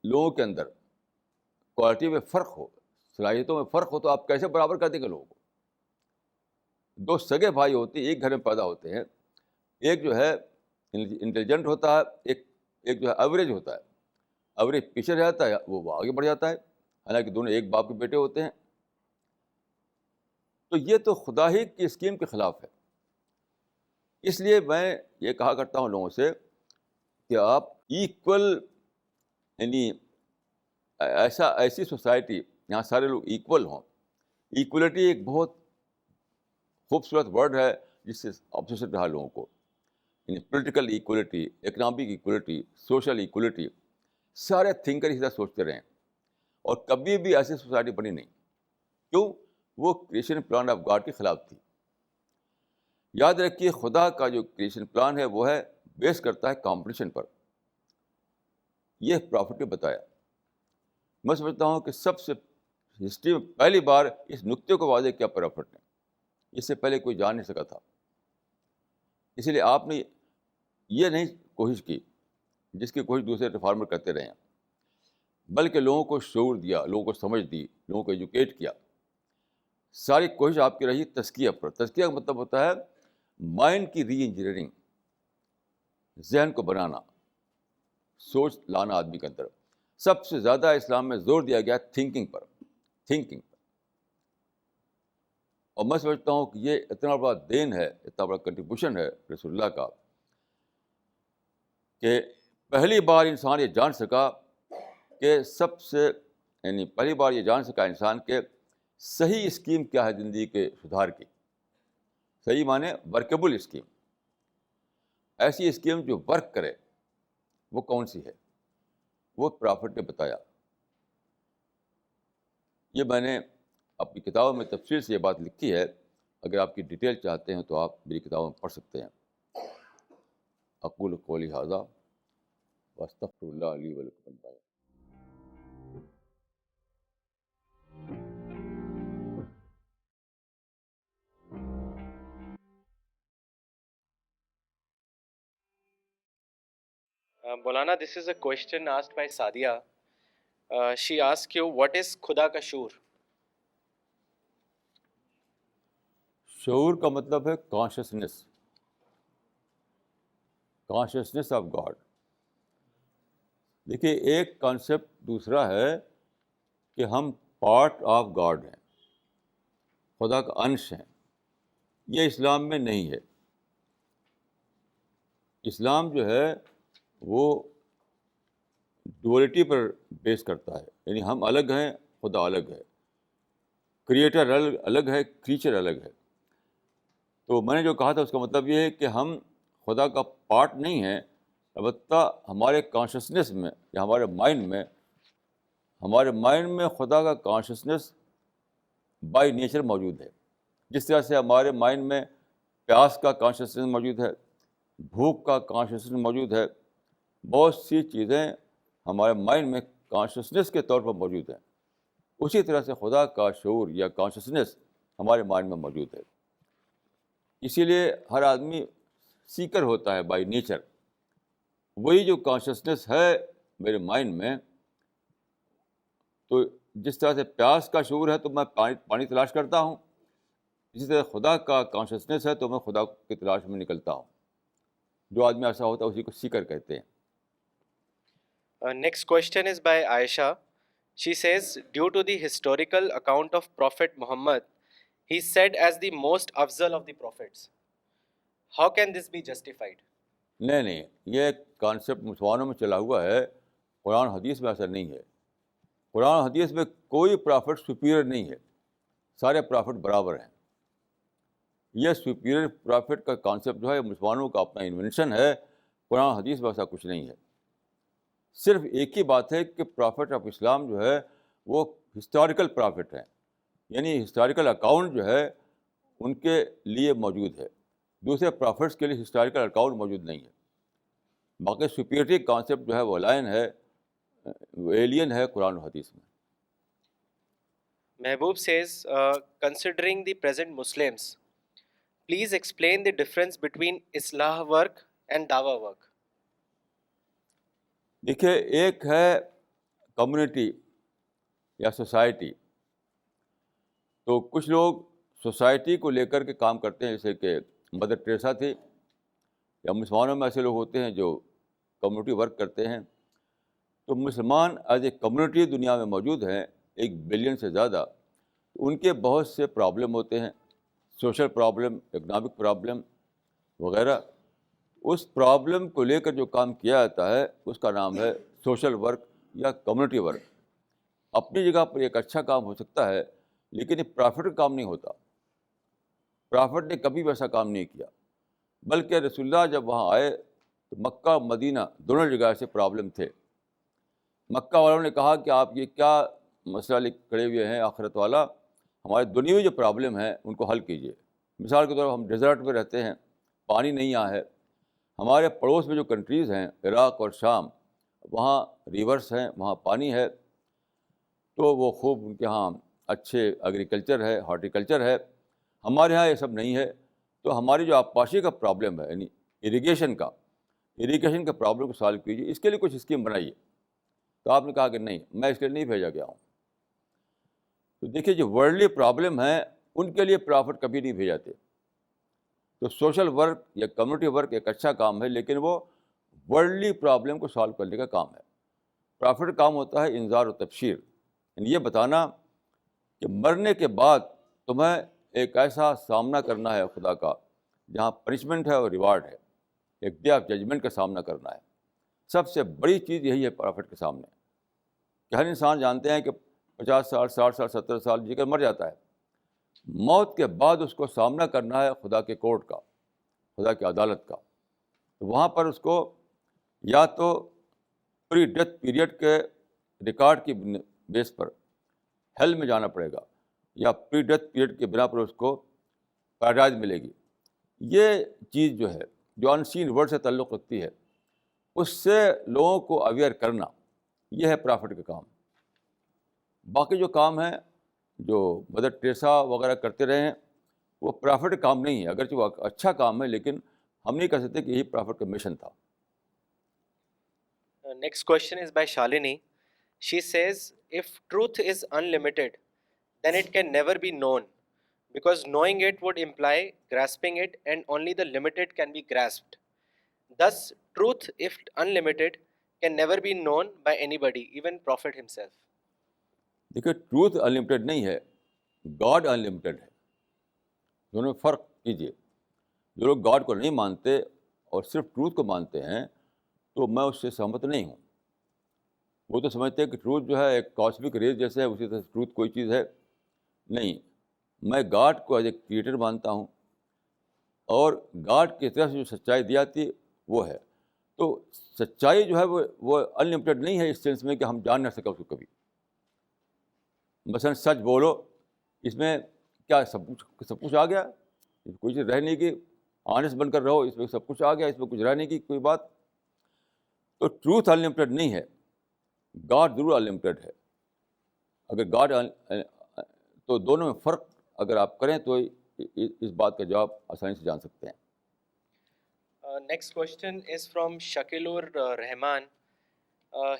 لوگوں کے اندر کوالٹی میں فرق ہو, صلاحیتوں میں فرق ہو, تو آپ کیسے برابر کر دیں گے لوگوں کو؟ دو سگے بھائی ہوتے ہیں, ایک گھر میں پیدا ہوتے ہیں, ایک جو ہے انٹیلیجنٹ ہوتا ہے, ایک جو ہے ایوریج ہوتا ہے. ایوریج پیچھے رہ جاتا ہے, وہ آگے بڑھ جاتا ہے, حالانکہ دونوں ایک باپ کے بیٹے ہوتے ہیں. تو یہ تو خدا ہی کی اسکیم کے خلاف ہے. اس لیے میں یہ کہا کرتا ہوں لوگوں سے کہ آپ ایکول, یعنی ایسی سوسائٹی جہاں سارے لوگ ایکول ہوں. ایکولیٹی ایک بہت خوبصورت ورڈ ہے جس سے آبسیشن رہا لوگوں کو, یعنی political equality, economic equality, social equality. سارے تھنکر اس طرح سوچتے رہے, اور کبھی بھی ایسی سوسائٹی بنی نہیں. کیوں؟ وہ کریشن پلان آف گاڈ کے خلاف تھی. یاد رکھیے, خدا کا جو کریشن پلان ہے وہ ہے بیس کرتا ہے کمپٹیشن پر. یہ پرافٹ نے بتایا. میں سمجھتا ہوں کہ سب سے ہسٹری میں پہلی بار اس نقطے کو واضح کیا پرافٹ نے, اس سے پہلے کوئی جان نہیں سکا تھا. اسی لیے آپ نے یہ نہیں کوشش کی جس کی کوشش دوسرے ریفارمر کرتے رہے ہیں, بلکہ لوگوں کو شعور دیا, لوگوں کو سمجھ دی, لوگوں کو ایجوکیٹ کیا. ساری کوشش آپ کی رہی تزکیہ پر. تزکیہ کا مطلب ہوتا ہے مائنڈ کی ری انجینئرنگ, ذہن کو بنانا, سوچ لانا آدمی کے اندر. سب سے زیادہ اسلام میں زور دیا گیا تھنکنگ پر, تھنکنگ پر. اور میں سمجھتا ہوں کہ یہ اتنا بڑا دین ہے, اتنا بڑا کنٹریبیوشن ہے رسول اللہ کا, کہ پہلی بار انسان یہ جان سکا کہ یعنی پہلی بار یہ جان سکا انسان کہ صحیح اسکیم کیا ہے زندگی کے سدھار کی. صحیح معنی ورکیبل اسکیم, ایسی اسکیم جو ورک کرے, وہ کون سی ہے؟ وہ پرافٹ نے بتایا. یہ میں نے اپنی کتابوں میں تفصیل سے یہ بات لکھی ہے. اگر آپ کی ڈیٹیل چاہتے ہیں تو آپ میری کتابوں میں پڑھ سکتے ہیں. اقول قولی ھذا واستغفر اللہ لی ولکم اجمعین. Maulana, this is a question asked by Sadia. She asks you, what is Khuda ka shoor? شعور کا مطلب ہے کانشیسنیس, کانشیسنیس آف گاڈ. دیکھیے, ایک کانسیپٹ دوسرا ہے کہ ہم پارٹ آف گاڈ ہیں, خدا کا انش ہیں. یہ اسلام میں نہیں ہے. اسلام جو ہے وہ ڈوئلٹی پر بیس کرتا ہے, یعنی ہم الگ ہیں, خدا الگ ہے, کریٹر الگ ہے, کریچر الگ ہے. تو میں نے جو کہا تھا اس کا مطلب یہ ہے کہ ہم خدا کا پارٹ نہیں ہیں, البتہ ہمارے کانشیسنیس میں یا ہمارے مائنڈ میں خدا کا کانشیسنیس بائی نیچر موجود ہے. جس طرح سے ہمارے مائنڈ میں پیاس کا کانشیسنیس موجود ہے, بھوک کا کانشیسنیس موجود ہے, بہت سی چیزیں ہمارے مائنڈ میں کانشیسنیس کے طور پر موجود ہیں. اسی طرح سے خدا کا شعور یا کانشیسنیس ہمارے مائنڈ میں موجود ہے. اسی لیے ہر آدمی سیکر ہوتا ہے بائی نیچر. وہی جو کانشیسنیس ہے میرے مائنڈ میں, تو جس طرح سے پیاس کا شعور ہے تو میں پانی تلاش کرتا ہوں، اسی طرح خدا کا کانشیسنیس ہے تو میں خدا کی تلاش میں نکلتا ہوں. جو آدمی ایسا ہوتا ہے اسی کو سیکر کہتے ہیں. Next question is by Aisha. She says, due to the historical account of Prophet Muhammad, he is said as the most afzal of the prophets. How can this be justified? نہیں، یہ ایک کانسیپٹ مسلمانوں میں چلا ہوا ہے، قرآن حدیث میں ایسا نہیں ہے. قرآن حدیث میں کوئی پرافٹ سپیریئر نہیں ہے، سارے پرافٹ برابر ہیں. یہ سپیریئر پرافٹ کا کانسیپٹ جو ہے مسلمانوں کا اپنا انوینشن ہے، قرآن حدیث میں ایسا کچھ نہیں ہے. صرف ایک ہی بات ہے کہ پرافٹ آف اسلام جو ہے وہ ہسٹوریکل پرافٹ ہیں، یعنی ہسٹوریکل اکاؤنٹ جو ہے ان کے لیے موجود ہے. دوسرے پرافٹس کے لیے ہسٹوریکل اکاؤنٹ موجود نہیں ہے. باقی سپیریٹی کانسیپٹ جو ہے وہ لائن ہے، وہ ایلین ہے قرآن و حدیث میں. Mehboob says, considering the present Muslims, please explain the difference between Islah work and Dawa work. دیکھیے، ایک ہے کمیونٹی یا سوسائٹی. تو کچھ لوگ سوسائٹی کو لے کر کے کام کرتے ہیں، جیسے کہ مدر ٹریسا تھی، یا مسلمانوں میں ایسے لوگ ہوتے ہیں جو کمیونٹی ورک کرتے ہیں. تو مسلمان ایز اے کمیونٹی دنیا میں موجود ہیں 1 بلین سے زیادہ. ان کے بہت سے پرابلم ہوتے ہیں، سوشل پرابلم، اکنامک پرابلم وغیرہ. اس پرابلم کو لے کر جو کام کیا جاتا ہے اس کا نام ہے سوشل ورک یا کمیونٹی ورک. اپنی جگہ پر ایک اچھا کام ہو سکتا ہے، لیکن یہ پرافٹ کا کام نہیں ہوتا. پرافٹ نے کبھی ویسا کام نہیں کیا، بلکہ رسول اللہ جب وہاں آئے تو مکہ مدینہ دونوں جگہ سے پرابلم تھے. مکہ والوں نے کہا کہ آپ یہ کیا مسئلہ لے کھڑے ہوئے ہیں آخرت والا، ہمارے دنیاوی جو پرابلم ہیں ان کو حل کیجیے. مثال کے طور پر ہم ڈیزرٹ میں رہتے ہیں، پانی نہیں یہاں ہے. ہمارے پڑوس میں جو کنٹریز ہیں عراق اور شام، وہاں ریورس ہیں، وہاں پانی ہے، تو وہ خوب ان کے ہاں اچھے ایگریکلچر ہے، ہارٹیکلچر ہے. ہمارے ہاں یہ سب نہیں ہے. تو ہماری جو آبپاشی کا پرابلم ہے، یعنی اریگیشن کا پرابلم کو سالو کیجیے، اس کے لیے کچھ اسکیم بنائیے. تو آپ نے کہا کہ نہیں، میں اس کے لیے نہیں بھیجا گیا ہوں. تو دیکھیے، جو ورلڈلی پرابلم ہیں ان کے لیے پرافٹ کبھی نہیں بھیجاتے. تو سوشل ورک یا کمیونٹی ورک ایک اچھا کام ہے، لیکن وہ ورلڈلی پرابلم کو سالو کرنے کا کام ہے. پرافٹ کام ہوتا ہے انذار و تبشیر، یعنی یہ بتانا کہ مرنے کے بعد تمہیں ایک ایسا سامنا کرنا ہے خدا کا جہاں پنشمنٹ ہے اور ریوارڈ ہے، ایک ڈے آف ججمنٹ کا سامنا کرنا ہے. سب سے بڑی چیز یہی ہے پرافٹ کے سامنے، کہ ہر انسان جانتے ہیں کہ 50 سال 60 سال 70 سال جی کر مر جاتا ہے. موت کے بعد اس کو سامنا کرنا ہے خدا کے کورٹ کا، خدا کی عدالت کا. تو وہاں پر اس کو یا تو پری ڈیتھ پیریڈ کے ریکارڈ کی بیس پر ہیل میں جانا پڑے گا، یا پری ڈیتھ پیریڈ کے بنا پر اس کو پیراڈائز ملے گی. یہ چیز جو ہے، جو انسین ورلڈ سے تعلق رکھتی ہے، اس سے لوگوں کو اویئر کرنا، یہ ہے پرافٹ کا کام. باقی جو کام ہیں جو مدر ٹریسا وغیرہ کرتے رہے ہیں، وہ پرافٹ کا کام نہیں ہے. اگرچہ وہ اچھا کام ہے، لیکن ہم نہیں کہہ سکتے کہ یہی پرافٹ کا مشن تھا. Next question is by Shalini. She says, if truth is unlimited, then it can never be known, because knowing it would imply grasping it, and only the limited can be grasped. Thus, truth, if unlimited, can never be known by anybody, even Prophet himself. دیکھیے، ٹروتھ انلمیٹیڈ نہیں ہے، گاڈ انلمیٹیڈ ہے. دونوں میں فرق کیجیے. جو لوگ گاڈ کو نہیں مانتے اور صرف ٹروتھ کو مانتے ہیں، تو میں اس سے سہمت نہیں ہوں. وہ تو سمجھتے ہیں کہ ٹروتھ جو ہے ایک کاسمک ریز جیسے ہے، اسی طرح ٹروتھ کوئی چیز ہے نہیں. میں گاڈ کو ایز اے کریٹر مانتا ہوں، اور گاڈ کی طرف سے جو سچائی دی جاتی ہے وہ ہے. تو سچائی جو ہے وہ انلمیٹیڈ نہیں ہے اس سینس میں کہ ہم جان نہ سکیں اس کو کبھی. مثلاً سچ بولو، اس میں کیا سب کچھ آ گیا؟ کوئی چیز رہ نہیں کی. آنیسٹ بن کر رہو، اس میں سب کچھ آ گیا، اس میں کچھ رہ نہیں کی کوئی بات. تو ٹروتھ انلمیٹیڈ نہیں ہے، گاڈ ضرور انلمیٹیڈ ہے. اگر گاڈ تو دونوں میں فرق اگر آپ کریں تو اس بات کا جواب آسانی سے جان سکتے ہیں. Next question is from Shakilur Rahman.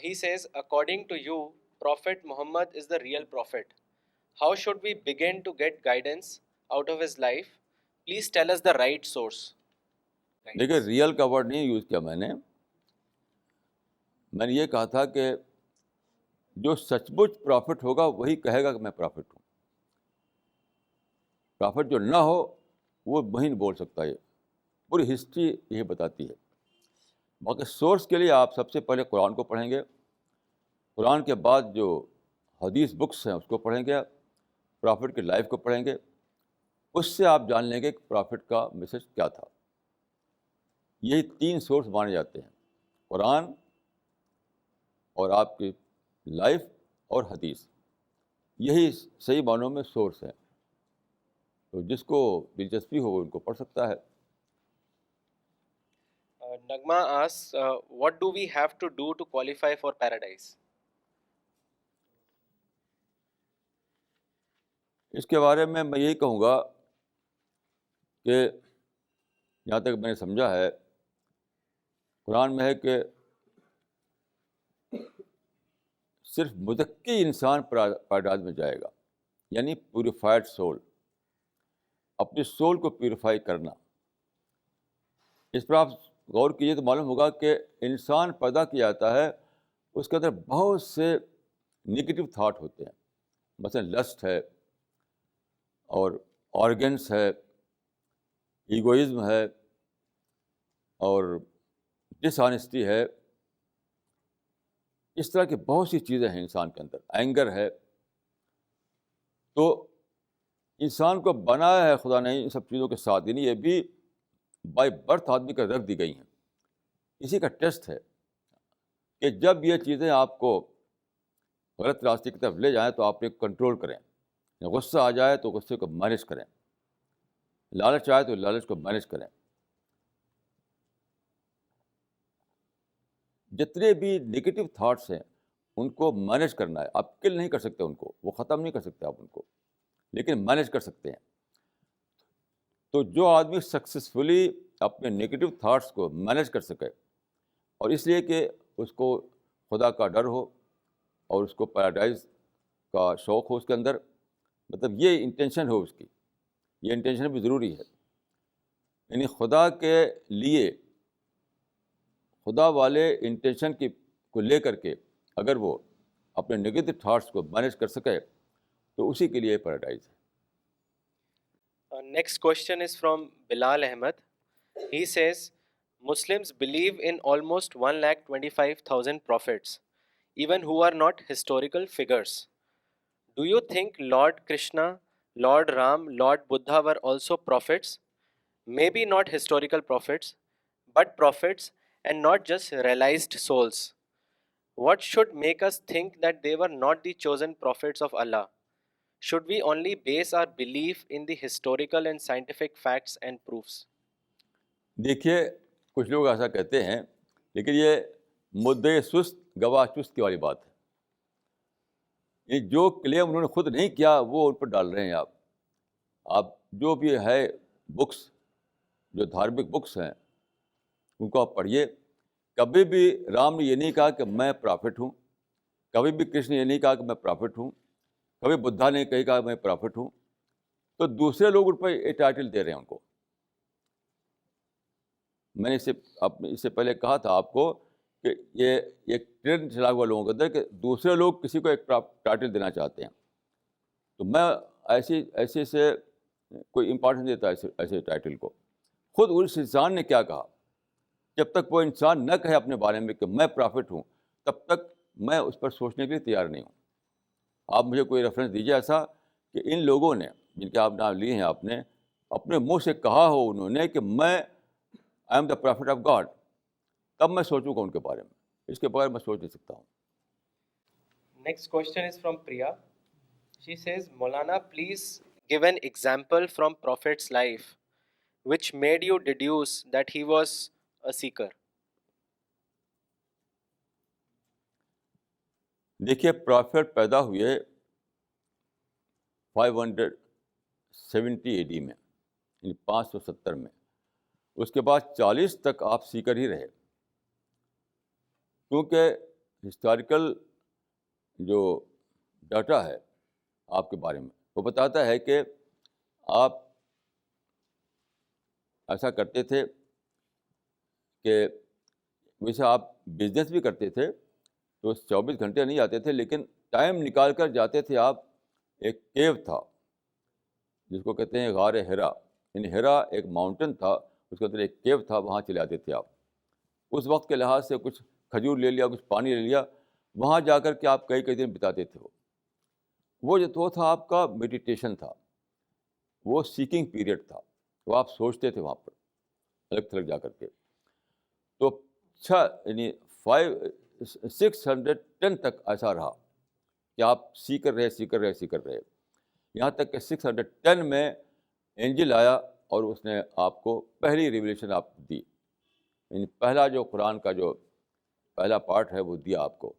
He says, according to you, Prophet Muhammad is the real prophet, how should we begin to get guidance out of his life? Please tell us the right source. دیکھیے ریئل کا ورڈ نہیں یوز کیا میں نے یہ کہا تھا کہ جو سچ مچ پرافٹ ہوگا وہی کہے گا کہ میں پرافٹ ہوں. پرافٹ جو نہ ہو وہ وہی نہیں بول سکتا. یہ پوری ہسٹری یہی بتاتی ہے. باقی سورس کے لیے آپ سب سے پہلے قرآن کو پڑھیں گے, قرآن کے بعد جو حدیث بکس ہیں اس کو پڑھیں گے, پرافٹ کی لائف کو پڑھیں گے, اس سے آپ جان لیں گے کہ پرافٹ کا میسج کیا تھا. یہی 3 سورس مانے جاتے ہیں, قرآن اور آپ کی لائف اور حدیث. یہی صحیح معنوں میں سورس ہیں. تو جس کو دلچسپی ہو وہ ان کو پڑھ سکتا ہے. Nagma asks, what do we have to do to qualify for paradise? اس کے بارے میں یہی کہوں گا کہ جہاں تک میں نے سمجھا ہے قرآن میں ہے کہ صرف متقی انسان پیراڈائز میں جائے گا, یعنی پیوریفائڈ سول, اپنی سول کو پیوریفائی کرنا. اس پر آپ غور کیجیے تو معلوم ہوگا کہ انسان پیدا کیا جاتا ہے, اس کے اندر بہت سے نگیٹو تھاٹ ہوتے ہیں. مثلا لسٹ ہے, اور آرگنس ہے, ایگوئزم ہے, اور ڈس آنیسٹی ہے. اس طرح کی بہت سی چیزیں ہیں انسان کے اندر. اینگر ہے. تو انسان کو بنایا ہے خدا نے ان سب چیزوں کے ساتھ, یعنی یہ بھی بائی برتھ آدمی کا رکھ دی گئی ہیں. اسی کا ٹیسٹ ہے کہ جب یہ چیزیں آپ کو غلط راستے کی طرف لے جائیں تو آپ ایک کنٹرول کریں. غصہ آ جائے تو غصے کو مینیج کریں, لالچ آئے تو لالچ کو مینیج کریں. جتنے بھی نگیٹو تھاٹس ہیں ان کو مینیج کرنا ہے. آپ کل نہیں کر سکتے ان کو, وہ ختم نہیں کر سکتے آپ ان کو, لیکن مینیج کر سکتے ہیں. تو جو آدمی سکسیزفلی اپنے نگیٹو تھاٹس کو مینیج کر سکے, اور اس لیے کہ اس کو خدا کا ڈر ہو اور اس کو پیراڈائز کا شوق ہو اس کے اندر, مطلب یہ انٹینشن ہو اس کی, یہ انٹینشن بھی ضروری ہے. یعنی خدا کے لیے, خدا والے انٹینشن کو لے کر کے اگر وہ اپنے نگیٹو تھاٹس کو مینیج کر سکے تو اسی کے لیے پیراڈائز ہے. Next question is from Bilal Ahmed. He says, Muslims believe in almost 1,25,000 prophets, even who are not historical figures. Do you think Lord Krishna, Lord Ram, Lord Buddha were also prophets? Maybe not historical prophets, but prophets, and not just realized souls. What should make us think that they were not the chosen prophets of Allah? Should we only base our belief in the historical and scientific facts and proofs? دیکھیے کچھ لوگ ایسا کہتے ہیں, لیکن یہ مدعے سست گواہ چست کی والی بات ہے. یہ جو کلیم انہوں نے خود نہیں کیا وہ ان پر ڈال رہے ہیں آپ. آپ جو بھی ہے بکس, جو دھارمک بکس ہیں ان کو آپ پڑھیے. کبھی بھی رام نے یہ نہیں کہا کہ میں پرافٹ ہوں, کبھی بھی کرشن نے یہ نہیں کہا کہ میں پرافٹ ہوں, کبھی بدھا نے کہا میں پرافٹ ہوں. تو دوسرے لوگ ان پہ یہ ٹائٹل دے رہے ہیں ان کو. میں نے اس سے پہلے کہا تھا آپ کو کہ یہ ایک ٹرینڈ چلا ہوا لوگوں کے اندر کہ دوسرے لوگ کسی کو ایک ٹائٹل دینا چاہتے ہیں. تو میں ایسے سے کوئی امپورٹنس نہیں دیتا ایسے ٹائٹل کو. خود اس انسان نے کیا کہا, جب تک وہ انسان نہ کہے اپنے بارے میں کہ میں پرافٹ ہوں تب تک میں اس پر سوچنے کے لیے تیار نہیں ہوں. آپ مجھے کوئی ریفرنس دیجیے ایسا کہ ان لوگوں نے جن کے آپ نام لیے ہیں, آپ نے اپنے منہ سے کہا ہو انہوں نے کہ میں I am the prophet of God, تب میں سوچوں گا ان کے بارے میں. اس کے بغیر میں سوچ نہیں سکتا ہوں. Next question is from Priya. She says, Maulana, please give an example from Prophet's life which made you deduce that he was a seeker. دیکھیے پرافٹ پیدا ہوئے 570 AD میں, یعنی 570 میں. اس کے بعد 40 تک آپ سیکر ہی رہے, کیونکہ ہسٹوریکل جو ڈاٹا ہے آپ کے بارے میں، وہ بتاتا ہے کہ آپ ایسا کرتے تھے کہ ویسے آپ بزنس بھی کرتے تھے تو 24 گھنٹے نہیں آتے تھے، لیکن ٹائم نکال کر جاتے تھے آپ. ایک کیو تھا جس کو کہتے ہیں غار ہرا، یعنی ہرا ایک ماؤنٹین تھا، اس کے اندر ایک کیو تھا، وہاں چلے آتے تھے آپ. اس وقت کے لحاظ سے کچھ کھجور لے لیا، کچھ پانی لے لیا، وہاں جا کر کے آپ کئی کئی دن بتاتے تھے. وہ جو تو تھا آپ کا میڈیٹیشن تھا، وہ سیکنگ پیریڈ تھا، وہ آپ سوچتے تھے وہاں پر الگ تھلگ جا کر کے. تو یعنی 610 تک ایسا رہا کہ آپ سیکھ کر رہے، یہاں تک کہ 610 میں اینجل آیا اور اس نے آپ کو پہلی ریویلیشن آپ دی، یعنی پہلا جو قرآن کا جو پہلا پارٹ ہے وہ دیا آپ کو.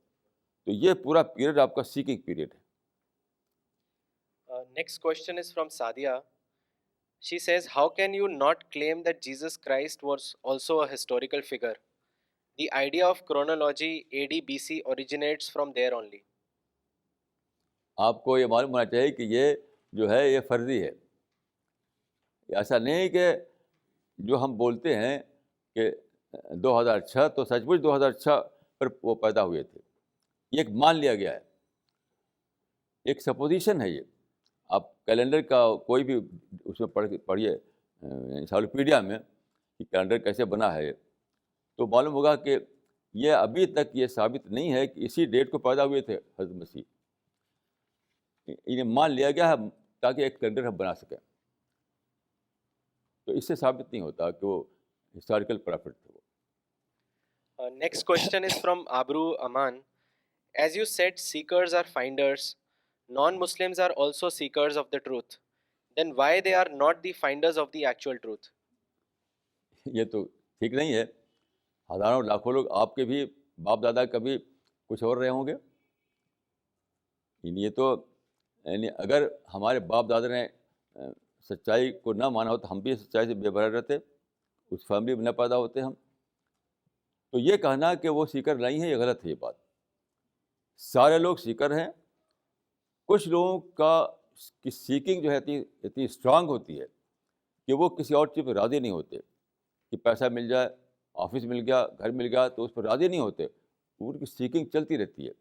تو یہ پورا پیریڈ آپ کا سیکنگ پیریڈ ہے. Next question is from Sadia. She says, how can you not claim that Jesus Christ was also a historical figure? The idea of chronology AD BC originates from there only. آپ کو یہ معلوم ہونا چاہیے کہ یہ جو ہے یہ فرضی ہے. ایسا نہیں کہ جو ہم بولتے ہیں کہ 2006 تو سچ مچ 2006 پر وہ پیدا ہوئے تھے، یہ ایک مان لیا گیا ہے، ایک سپوزیشن ہے. یہ آپ کیلنڈر کا کوئی بھی اس میں پڑھیے انسائکلوپیڈیا میں کہ کیلنڈر کیسے بنا ہے، تو معلوم ہوگا کہ یہ ابھی تک یہ ثابت نہیں ہے کہ اسی ڈیٹ کو پیدا ہوئے تھے حضرت مسیح. انہیں مان لیا گیا ہے تاکہ ایک کیلنڈر ہم بنا سکیں. تو اس سے ثابت نہیں ہوتا کہ وہ ہسٹوریکل پرافٹ تھے. Next question is from Abru Aman. As you said, seekers are finders. Non-Muslims are also seekers of the truth. Then why they are not the finders of the actual truth? یہ تو ٹھیک نہیں ہے. ہزاروں لاکھوں لوگ آپ کے بھی باپ دادا کبھی کچھ اور رہے ہوں گے. یہ تو یعنی اگر ہمارے باپ دادا نے سچائی کو نہ مانا ہو تو ہم بھی سچائی سے بے برابر رہتے، اس فیملی میں نہ پیدا ہوتے ہم. تو یہ کہنا کہ وہ سیکر نہیں ہے، یہ غلط ہے. یہ بات سارے لوگ سیکر ہیں. کچھ لوگوں کی سیکنگ جو ہے اتنی اسٹرانگ ہوتی ہے کہ وہ کسی اور چیز پہ راضی نہیں ہوتے. کہ پیسہ مل جائے، آفس مل گیا، گھر مل گیا تو اس پر راضی نہیں ہوتے. ان کی سیکنگ چلتی رہتی ہے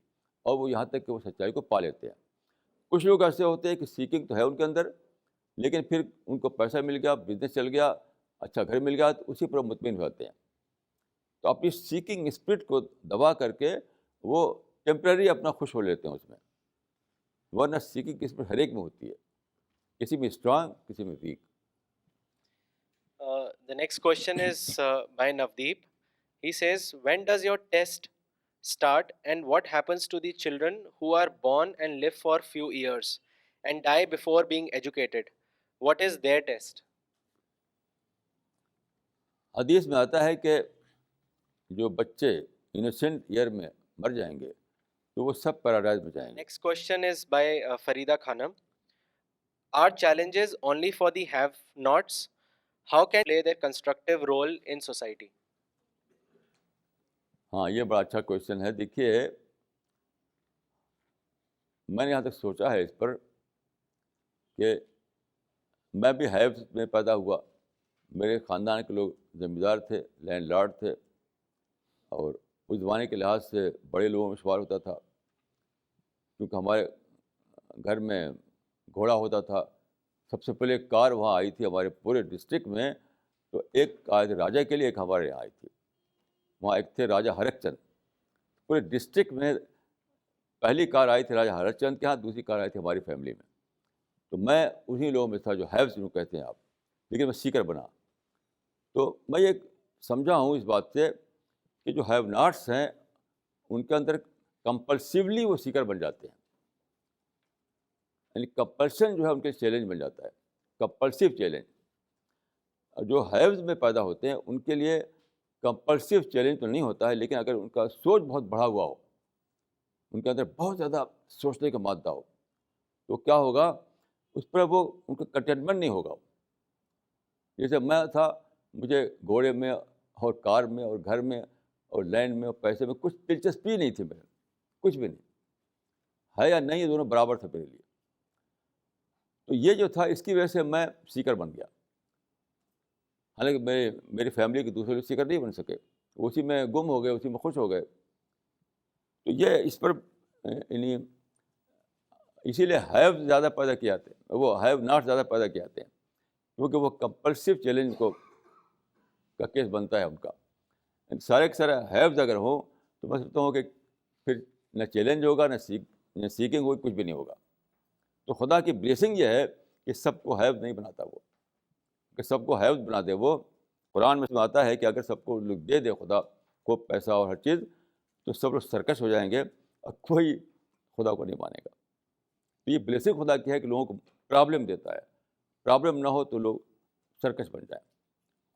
اور وہ یہاں تک کہ وہ سچائی کو پا لیتے ہیں. کچھ لوگ ایسے ہوتے ہیں کہ سیکنگ تو ہے ان کے اندر، لیکن پھر ان کو پیسہ مل گیا، بزنس چل گیا، اچھا گھر مل گیا تو اسی پر مطمئن ہو جاتے ہیں. تو اپنی سیکنگ اسپرٹ کو دبا کر کے وہ ٹیمپرری اپنا خوش ہو لیتے ہیں اس میں. ورنہ سیکنگ اسپرٹ ہر ایک میں ہوتی ہے، کسی میں اسٹرانگ، کسی میں week. The next question is by Navdeep. He says, when does your test start and what happens to the children who are born and live for few years and die before being educated? What is their test? حدیث میں آتا ہے کہ جو بچے انوسینٹ ایئر میں مر جائیں گے تو وہ سب پیراڈائز میں جائیں گے. Next question is by Farida Khanam. Are challenges only for the have-nots? How can they play their constructive role in society? ہاں یہ بڑا اچھا کویشچن ہے. دیکھیے میں نے یہاں تک سوچا ہے اس پر کہ میں بھی ہیوز میں پیدا ہوا. میرے خاندان کے لوگ ذمہ دار تھے، لینڈ لارڈ تھے، اور اس زمانے کے لحاظ سے بڑے لوگوں میں شمار ہوتا تھا. کیونکہ ہمارے گھر میں گھوڑا ہوتا تھا. سب سے پہلے کار وہاں آئی تھی ہمارے پورے ڈسٹرکٹ میں. تو ایک آئی تھی راجا کے لیے، ایک ہمارے یہاں آئی تھی. وہاں ایک تھے راجا ہرک چند. پورے ڈسٹرکٹ میں پہلی کار آئی تھی راجا ہرک چند کے یہاں، دوسری کار آئی تھی ہماری فیملی میں. تو میں انہیں لوگوں میں تھا جو ہیوز جنہوں کہتے ہیں آپ، لیکن میں سیکر بنا. تو میں یہ سمجھا ہوں اس بات سے کہ جو ہیو ناٹس ہیں ان کے اندر کمپلسیولی وہ سیکر بن جاتے ہیں. یعنی کمپلشن جو ہے ان کے چیلنج بن جاتا ہے، کمپلسیو چیلنج. جو ہیوز میں پیدا ہوتے ہیں ان کے لیے کمپلسیو چیلنج تو نہیں ہوتا ہے، لیکن اگر ان کا سوچ بہت بڑھا ہوا ہو، ان کے اندر بہت زیادہ سوچنے کا مادہ ہو، تو کیا ہوگا اس پر وہ ان کا کنٹینٹمنٹ نہیں ہوگا. جیسے میں تھا، مجھے گھوڑے میں اور کار میں اور گھر میں اور لینڈ میں اور پیسے میں کچھ دلچسپی نہیں تھی میرے، کچھ بھی نہیں. ہے یا نہیں، یہ دونوں برابر تھے میرے لیے. تو یہ جو تھا اس کی وجہ سے میں سیکر بن گیا. حالانکہ میری فیملی کے دوسرے لوگ سیکر نہیں بن سکے، اسی میں گم ہو گئے، اسی میں خوش ہو گئے. تو یہ اس پر یعنی اسی لیے ہیو زیادہ پیدا کیے جاتے ہیں، وہ ہیو ناٹ زیادہ پیدا کیے جاتے ہیں، کیونکہ وہ کمپلسو چیلنج کا کیس بنتا ہے ان کا. سارے کے سارے ہیوز اگر ہوں تو میں سمجھتا ہوں کہ پھر نہ چیلنج ہوگا، نہ سیکنگ ہوگی، کچھ بھی نہیں ہوگا. تو خدا کی بلیسنگ یہ ہے کہ سب کو ہیو نہیں بناتا وہ، کہ سب کو ہیو بنا دے. وہ قرآن میں آتا ہے کہ اگر سب کو لوگ دے دے خدا کو پیسہ اور ہر چیز، تو سب لوگ سرکش ہو جائیں گے اور کوئی خدا کو نہیں مانے گا. تو یہ بلیسنگ خدا کی ہے کہ لوگوں کو پرابلم دیتا ہے، پرابلم نہ ہو تو لوگ سرکش بن جائیں،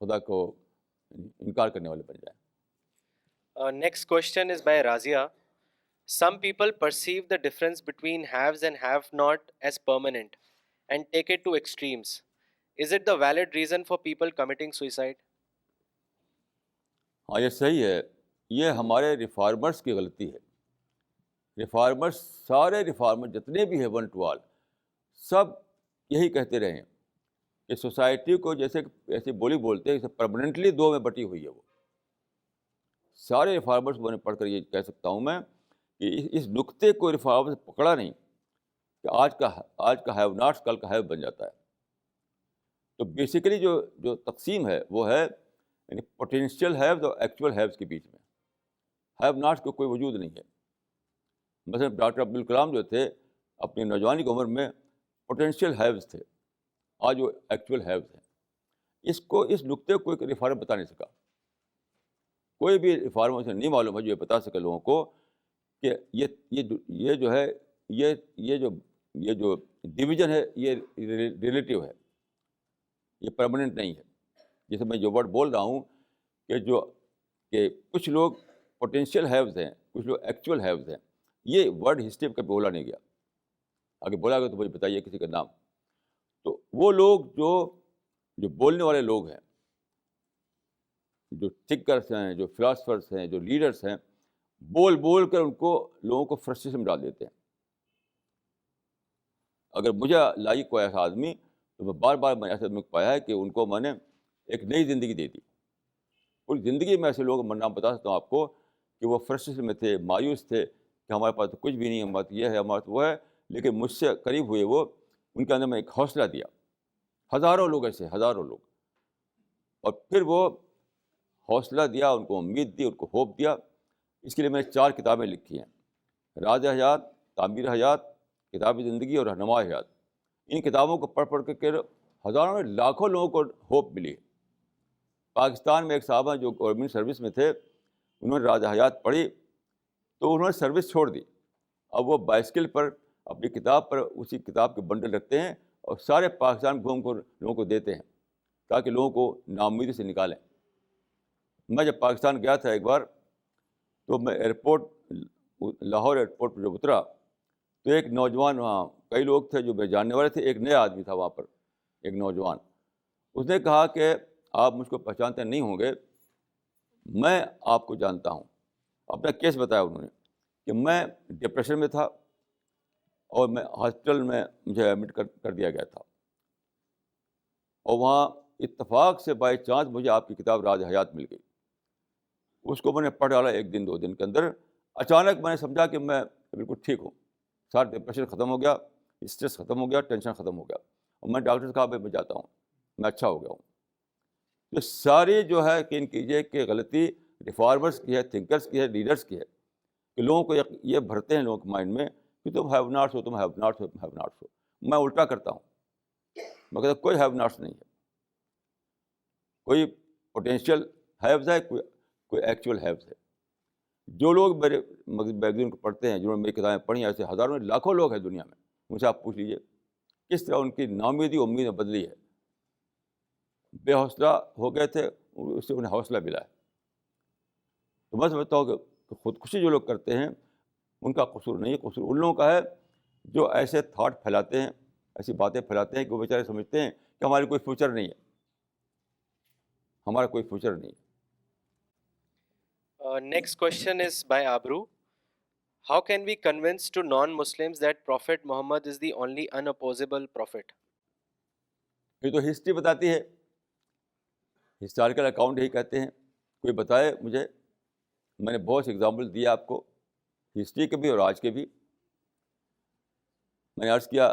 خدا کو انکار کرنے والے بن جائیں. Next question is by Razia. Some people perceive the difference between haves and have not as permanent and take it to extremes. Is it the valid reason for people committing suicide? ہاں یہ صحیح ہے. یہ ہمارے ریفارمرس کی غلطی ہے. ریفارمرس، سارے ریفارمر جتنے بھی ہیں ون ٹو آل، سب یہی کہتے رہے ہیں کہ سوسائٹی کو جیسے ایسی بولی بولتے ہیں جیسے پرماننٹلی دو میں بٹی ہوئی ہے. وہ سارے ریفارمرس میں نے پڑھ کر یہ کہہ سکتا ہوں میں کہ اس نقطے کو ریفارمرس پکڑا نہیں کہ آج کا ہیو ناٹس کل کا ہیو بن جاتا ہے. تو بیسیکلی جو تقسیم ہے وہ ہے یعنی پوٹینشیل ہیوز اور ایکچوئل ہیوز کے بیچ میں. ہیو ناٹس کو کوئی وجود نہیں ہے. مثلا ڈاکٹر عبدالکلام جو تھے اپنی نوجوانی کی عمر میں پوٹینشیل ہیوز تھے، آج وہ ایکچوئل ہیوز ہیں. اس نقطے کو کوئی ریفارم بتا نہیں سکا. کوئی بھی ریفارمر سے نہیں معلوم ہے جو یہ بتا سکے لوگوں کو کہ یہ جو ہے یہ جو ڈویژن ہے یہ ریلیٹیو ہے، یہ پرماننٹ نہیں ہے. جیسے میں جو ورڈ بول رہا ہوں کہ کچھ لوگ پوٹینشیل ہیوز ہیں، کچھ لوگ ایکچوئل ہیوز ہیں، یہ ورڈ ہسٹری میں کبھی بولا نہیں گیا. اگر بولا گیا تو مجھے بتائیے کسی کا نام. تو وہ لوگ جو بولنے والے لوگ ہیں، جو تھنکرس ہیں، جو فلاسفرس ہیں، جو لیڈرس ہیں، بول کر ان کو لوگوں کو فرسٹریشن میں ڈال دیتے ہیں. اگر مجھے لائق کوئی ایسا آدمی تو میں بار میں ایسے آدمی کو پایا ہے کہ ان کو میں نے ایک نئی زندگی دے دی. پوری زندگی میں ایسے لوگ میں نام بتا سکتا ہوں آپ کو کہ وہ فرسٹریشن میں تھے، مایوس تھے کہ ہمارے پاس تو کچھ بھی نہیں ہے، ہمارا تو یہ ہے، ہمارا تو وہ ہے. لیکن مجھ سے قریب ہوئے وہ، ان کے اندر میں ایک حوصلہ دیا. ہزاروں لوگ ایسے، ہزاروں لوگ. اور پھر وہ حوصلہ دیا، ان کو امید دی، ان کو ہوپ دیا. اس کے لیے میں نے 4 کتابیں لکھی ہیں: راز حیات، تعمیر حیات، کتاب زندگی اور رہنما حیات. ان کتابوں کو پڑھ کے ہزاروں لاکھوں لوگوں کو ہوپ ملی. پاکستان میں ایک صاحب ہیں جو گورنمنٹ سروس میں تھے، انہوں نے راز حیات پڑھی تو انہوں نے سروس چھوڑ دی. اب وہ بائسکل پر اپنی کتاب پر اسی کتاب کے بنڈل رکھتے ہیں اور سارے پاکستان گھوم کر لوگوں کو دیتے ہیں تاکہ لوگوں کو ناامیدی سے نکالیں. میں جب پاکستان گیا تھا ایک بار تو میں لاہور ایئرپورٹ پر جب اترا تو ایک نوجوان، وہاں کئی لوگ تھے جو میرے جاننے والے تھے، ایک نیا آدمی تھا وہاں پر، ایک نوجوان. اس نے کہا کہ آپ مجھ کو پہچانتے نہیں ہوں گے، میں آپ کو جانتا ہوں. اپنا کیس بتایا انہوں نے کہ میں ڈپریشن میں تھا اور میں ہاسپٹل میں مجھے ایڈمٹ کر دیا گیا تھا، اور وہاں اتفاق سے بائی چانس مجھے آپ کی کتاب راز حیات مل گئی. اس کو میں نے پڑھ ڈالا 1 دن 2 دن کے اندر. اچانک میں نے سمجھا کہ میں بالکل ٹھیک ہوں، سارا ڈپریشن ختم ہو گیا، اسٹریس ختم ہو گیا، ٹینشن ختم ہو گیا. اور میں ڈاکٹر سے کہا میں جاتا ہوں، میں اچھا ہو گیا ہوں. تو ساری جو ہے کہ ان کیجیے کہ غلطی ریفارمرس کی ہے، تھنکرس کی ہے، لیڈرس کی ہے کہ لوگوں کو یہ بھرتے ہیں لوگوں کے مائنڈ میں کہ تم ہیو ناٹس ہو، تم ہیو ناٹس ہو، تم ہیو ناٹس ہو. میں الٹا کرتا ہوں، میں کہتا ہوں کوئی ہیو ناٹس نہیں ہے. کوئی پوٹینشیل ہیوز ہے، کوئی ایکچوئل ہیوز ہے. جو لوگ میرے میگزین کو پڑھتے ہیں، جنہوں نے میری کتابیں پڑھی ہیں، ایسے ہزاروں لاکھوں لوگ ہیں دنیا میں. ان سے آپ پوچھ لیجیے کس طرح ان کی ناامیدی امید میں بدلی ہے. بے حوصلہ ہو گئے تھے، اس سے انہیں حوصلہ ملا ہے. تو میں سمجھتا ہوں کہ خودکشی جو لوگ کرتے ہیں ان کا قصور نہیں ہے، قصور ان لوگوں کا ہے جو ایسے تھاٹ پھیلاتے ہیں، ایسی باتیں پھیلاتے ہیں کہ وہ بیچارے سمجھتے ہیں کہ ہمارے کوئی فیوچر نہیں ہے، ہمارا کوئی فیوچر نہیں ہے. Next question is by Abru. How can we convince to non-Muslims that Prophet Muhammad is the only unopposable prophet? یہ تو ہسٹری بتاتی ہے، ہسٹوریکل اکاؤنٹ یہی کہتے ہیں. کوئی بتائے مجھے. میں نے بہت سے ایگزامپل دیے آپ کو، ہسٹری کے بھی اور آج کے بھی. میں نے عرض کیا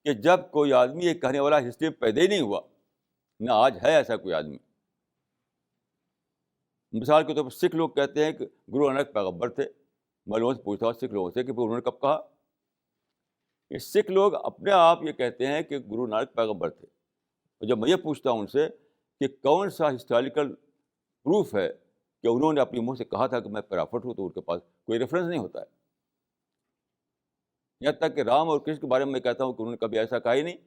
کہ جب کوئی آدمی یہ کہنے والا ہسٹری میں پیدا ہی نہیں ہوا، نہ آج ہے ایسا کوئی آدمی. مثال کے طور پر سکھ لوگ کہتے ہیں کہ گرو نانک پیغمبر تھے. میں لوگوں سے پوچھتا ہوں سکھ لوگوں سے کہ انہوں نے کب کہا؟ یہ سکھ لوگ اپنے آپ یہ کہتے ہیں کہ گرو نانک پیغمبر تھے. اور جب میں یہ پوچھتا ہوں ان سے کہ کون سا ہسٹوریکل پروف ہے کہ انہوں نے اپنی منہ سے کہا تھا کہ میں پرافٹ ہوں، تو ان کے پاس کوئی ریفرنس نہیں ہوتا ہے. یہاں تک کہ رام اور کرشن کے بارے میں کہتا ہوں کہ انہوں نے کبھی ایسا کہا ہی نہیں.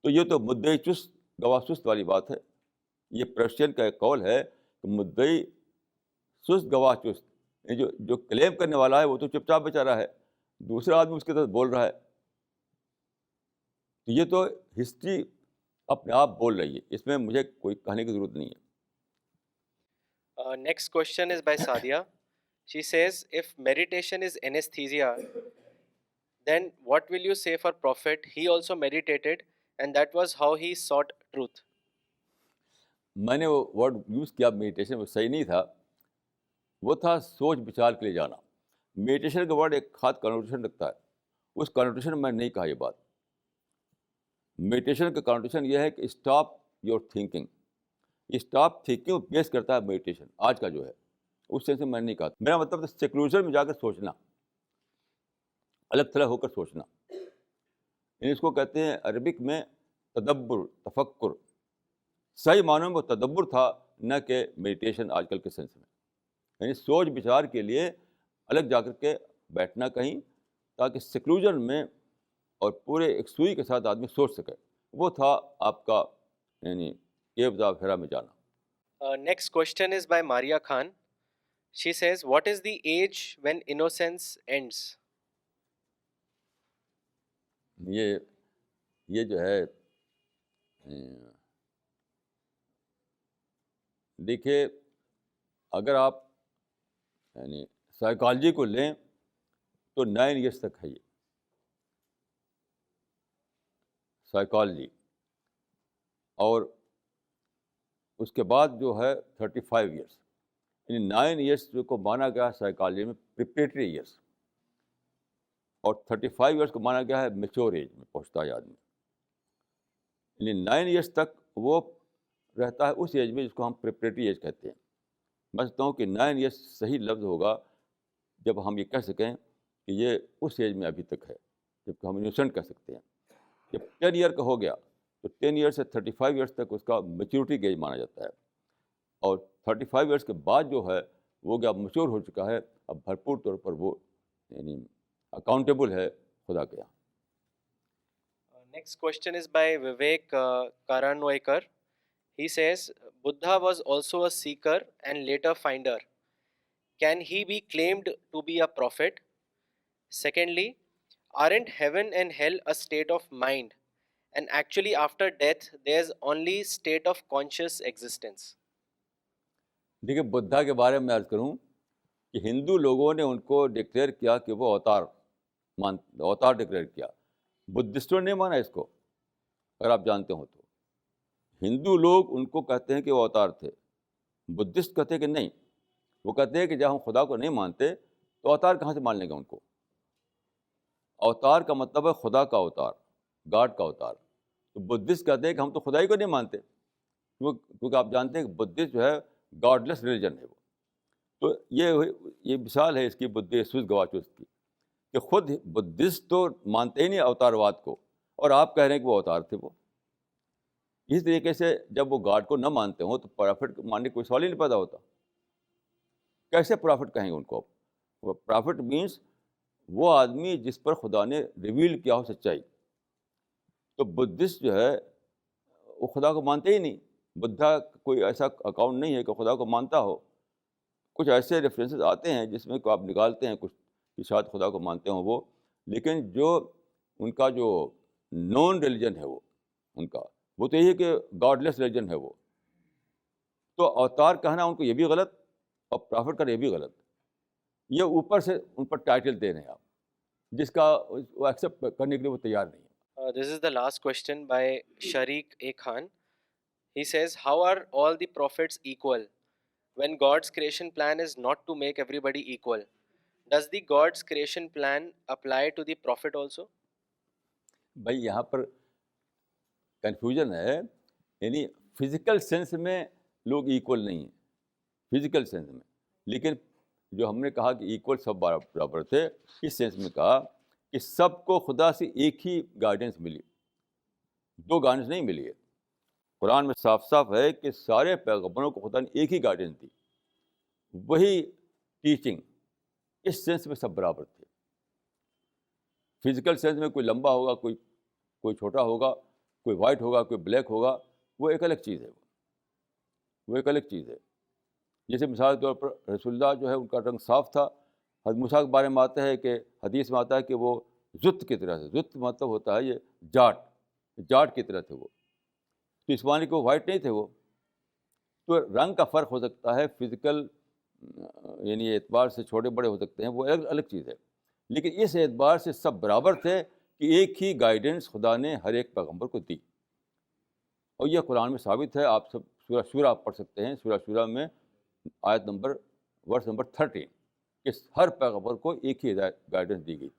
تو یہ تو مدعی چست گواہ سست والی بات ہے. یہ پرشین کا ایک قول ہے کہ مدعی سست گواہ چست. جو کلیم کرنے والا ہے وہ تو چپ چاپ بیچارہ ہے، دوسرا آدمی اس کے ساتھ بول رہا ہے. تو یہ تو ہسٹری اپنے آپ بول رہی ہے، اس میں مجھے کوئی کہنے کی ضرورت نہیں ہے. Next question is by Sadia. She says, if meditation is anesthesia, then what will you say for Prophet? He also meditated, and that was how he sought truth. میں نے وہ ورڈ یوز کیا میڈیٹیشن، وہ صحیح نہیں تھا. وہ تھا سوچ بچار کے لیے جانا. میڈیٹیشن کا ورڈ ایک خاص کنوٹیشن رکھتا ہے، اس کنوٹیشن میں نہیں کہا یہ بات. میڈیٹیشن کا کنوٹیشن یہ ہے کہ stop your thinking. Stop thinking base کرتا ہے میڈیٹیشن آج کا جو ہے، اس سینس میں میں نے نہیں کہا. میرا مطلب سیکولرزم میں جا کر سوچنا، الگ تھلگ ہو کر سوچنا. یعنی اس کو کہتے ہیں عربک میں تدبر، تفکر. صحیح معنوں میں وہ تدبر تھا، نہ کہ میڈیٹیشن آج کل کے سینس میں. یعنی سوچ بچار کے لیے الگ جا کر کے بیٹھنا کہیں، تاکہ سیکولرزم میں اور پورے ایک سوئی کے ساتھ آدمی سوچ سکے. وہ تھا آپ کا یعنی کیوز آف ہیرا میں جانا. Next question is by Maria Khan. She says, what is the age when innocence ends? یہ جو ہے دیکھیے، اگر آپ یعنی سائیکالوجی کو لیں تو 9 ایئرس تک ہے یہ سائیکالوجی. اور اس کے بعد جو ہے 35 ایئرس، یعنی 9 ایئرس جو کو مانا گیا سائیکالوجی میں پریپریٹری ایئرس، اور 35 ایئرس کو مانا گیا ہے میچور ایج میں پہنچتا ہے آدمی. یعنی 9 ایئرس تک وہ رہتا ہے اس ایج میں جس کو ہم پریپریٹری ایج کہتے ہیں. میں سمجھتا ہوں کہ 9 ایئرس صحیح لفظ ہوگا جب ہم یہ کہہ سکیں کہ یہ اس ایج میں ابھی تک ہے جب کہ ہم انوسنٹ کہہ سکتے ہیں. جب 10 ایئر کا ہو گیا تو 10 ایئر سے 35 ایئرس تک اس کا میچورٹی گیج مانا جاتا ہے. اور 35 ایئرس کے بعد جو ہے وہ گیا میچور ہو چکا ہے، اب بھرپور طور پر وہ یعنی اکاؤنٹیبل ہے خدا کے یہاں. Next question is by Vivek Karanwaikar. He says, Buddha was also a seeker and later finder. Can he be claimed to be a prophet? Secondly, aren't heaven and hell a state of mind? And actually after death, there's only state of conscious existence. دیکھیے، بدھا کے بارے میں عرض کروں کہ ہندو لوگوں نے ان کو ڈکلیئر کیا کہ وہ اوتار ڈکلیئر کیا. بدھسٹوں نے نہیں مانا اس کو، اگر آپ جانتے ہوں تو. ہندو لوگ ان کو کہتے ہیں کہ وہ اوتار تھے، بدھسٹ کہتے ہیں کہ نہیں. وہ کہتے ہیں کہ جب ہم خدا کو نہیں مانتے تو اوتار کہاں سے مان لیں گے ان کو. اوتار کا مطلب ہے خدا کا اوتار، گاڈ کا اوتار. تو بدھسٹ کہتے ہیں کہ ہم تو خدا ہی کو نہیں مانتے، کیونکہ آپ جانتے ہیں کہ بدھسٹ جو ہے گاڈ لیس ریلیجن ہے وہ. تو یہ مثال ہے اس کی بدھسٹ گواچوس کی، کہ خود بدھسٹ تو مانتے ہی نہیں اوتارواد کو، اور آپ کہہ رہے ہیں کہ وہ اوتار تھے. وہ اس طریقے سے جب وہ گاڈ کو نہ مانتے ہوں تو پرافٹ ماننے کا کوئی سوال ہی نہیں پیدا ہوتا. کیسے پرافٹ کہیں گے ان کو؟ وہ پرافٹ مینس وہ آدمی جس پر خدا نے ریویل کیا ہو سچائی. تو بدھسٹ جو ہے وہ خدا کو مانتے ہی نہیں. بدھا کوئی ایسا اکاؤنٹ نہیں ہے کہ خدا کو مانتا ہو. کچھ ایسے ریفرنسز آتے ہیں جس میں کو آپ نکالتے ہیں کچھ کہ شاید خدا کو مانتے ہوں وہ، لیکن جو ان کا جو نون ریلیجن ہے ان کا وہ تو یہی ہے کہ گاڈ لیس ریلیجن ہے وہ. تو اوتار کہنا ان کو یہ بھی غلط اور پرافٹ کرنا یہ بھی غلط. یہ اوپر سے ان پر ٹائٹل دے رہے ہیں آپ، جس کا وہ ایکسیپٹ کرنے کے لیے وہ تیار نہیں ہے. This is the last question by Sharik A. Khan. He says, how are all the prophets equal when God's creation plan is not to make everybody equal? Does the God's creation plan apply to the prophet also? بھائی یہاں پر کنفیوژن ہے، یعنی فزیکل سینس میں لوگ ایکول نہیں ہیں، فزیکل سینس میں، لیکن جو ہم نے کہا کہ ایکول سب برابر تھے، اس سینس میں کہا کہ سب کو خدا سے ایک ہی گائیڈنس ملی، دو گائیڈنس نہیں ملی ہے. قرآن میں صاف صاف ہے کہ سارے پیغمبروں کو خدا نے ایک ہی گائیڈنس دی، وہی ٹیچنگ. اس سینس میں سب برابر تھے. فزیکل سینس میں کوئی لمبا ہوگا، کوئی چھوٹا ہوگا، کوئی وائٹ ہوگا، کوئی بلیک ہوگا، وہ ایک الگ چیز ہے. وہ ایک الگ چیز ہے. جیسے مثال کے طور پر رسول اللہ جو ہے ان کا رنگ صاف تھا. حضرت موسیٰ کے بارے میں آتا ہے کہ حدیث میں آتا ہے کہ وہ زٹ کی طرح سے، زٹ مطلب ہوتا ہے یہ جاٹ کی طرح تھے وہ. تو اس معنی کہ وہ وائٹ نہیں تھے وہ. تو رنگ کا فرق ہو سکتا ہے، فزیکل یعنی اعتبار سے چھوٹے بڑے ہو سکتے ہیں، وہ الگ چیز ہے. لیکن اس اعتبار سے سب برابر تھے کہ ایک ہی گائیڈنس خدا نے ہر ایک پیغمبر کو دی. اور یہ قرآن میں ثابت ہے. آپ سب سورہ شورہ پڑھ سکتے ہیں. سورہ شورہ میں ورس نمبر 13 کہ ہر پیغمبر کو ایک ہی گائیڈنس دی گئی.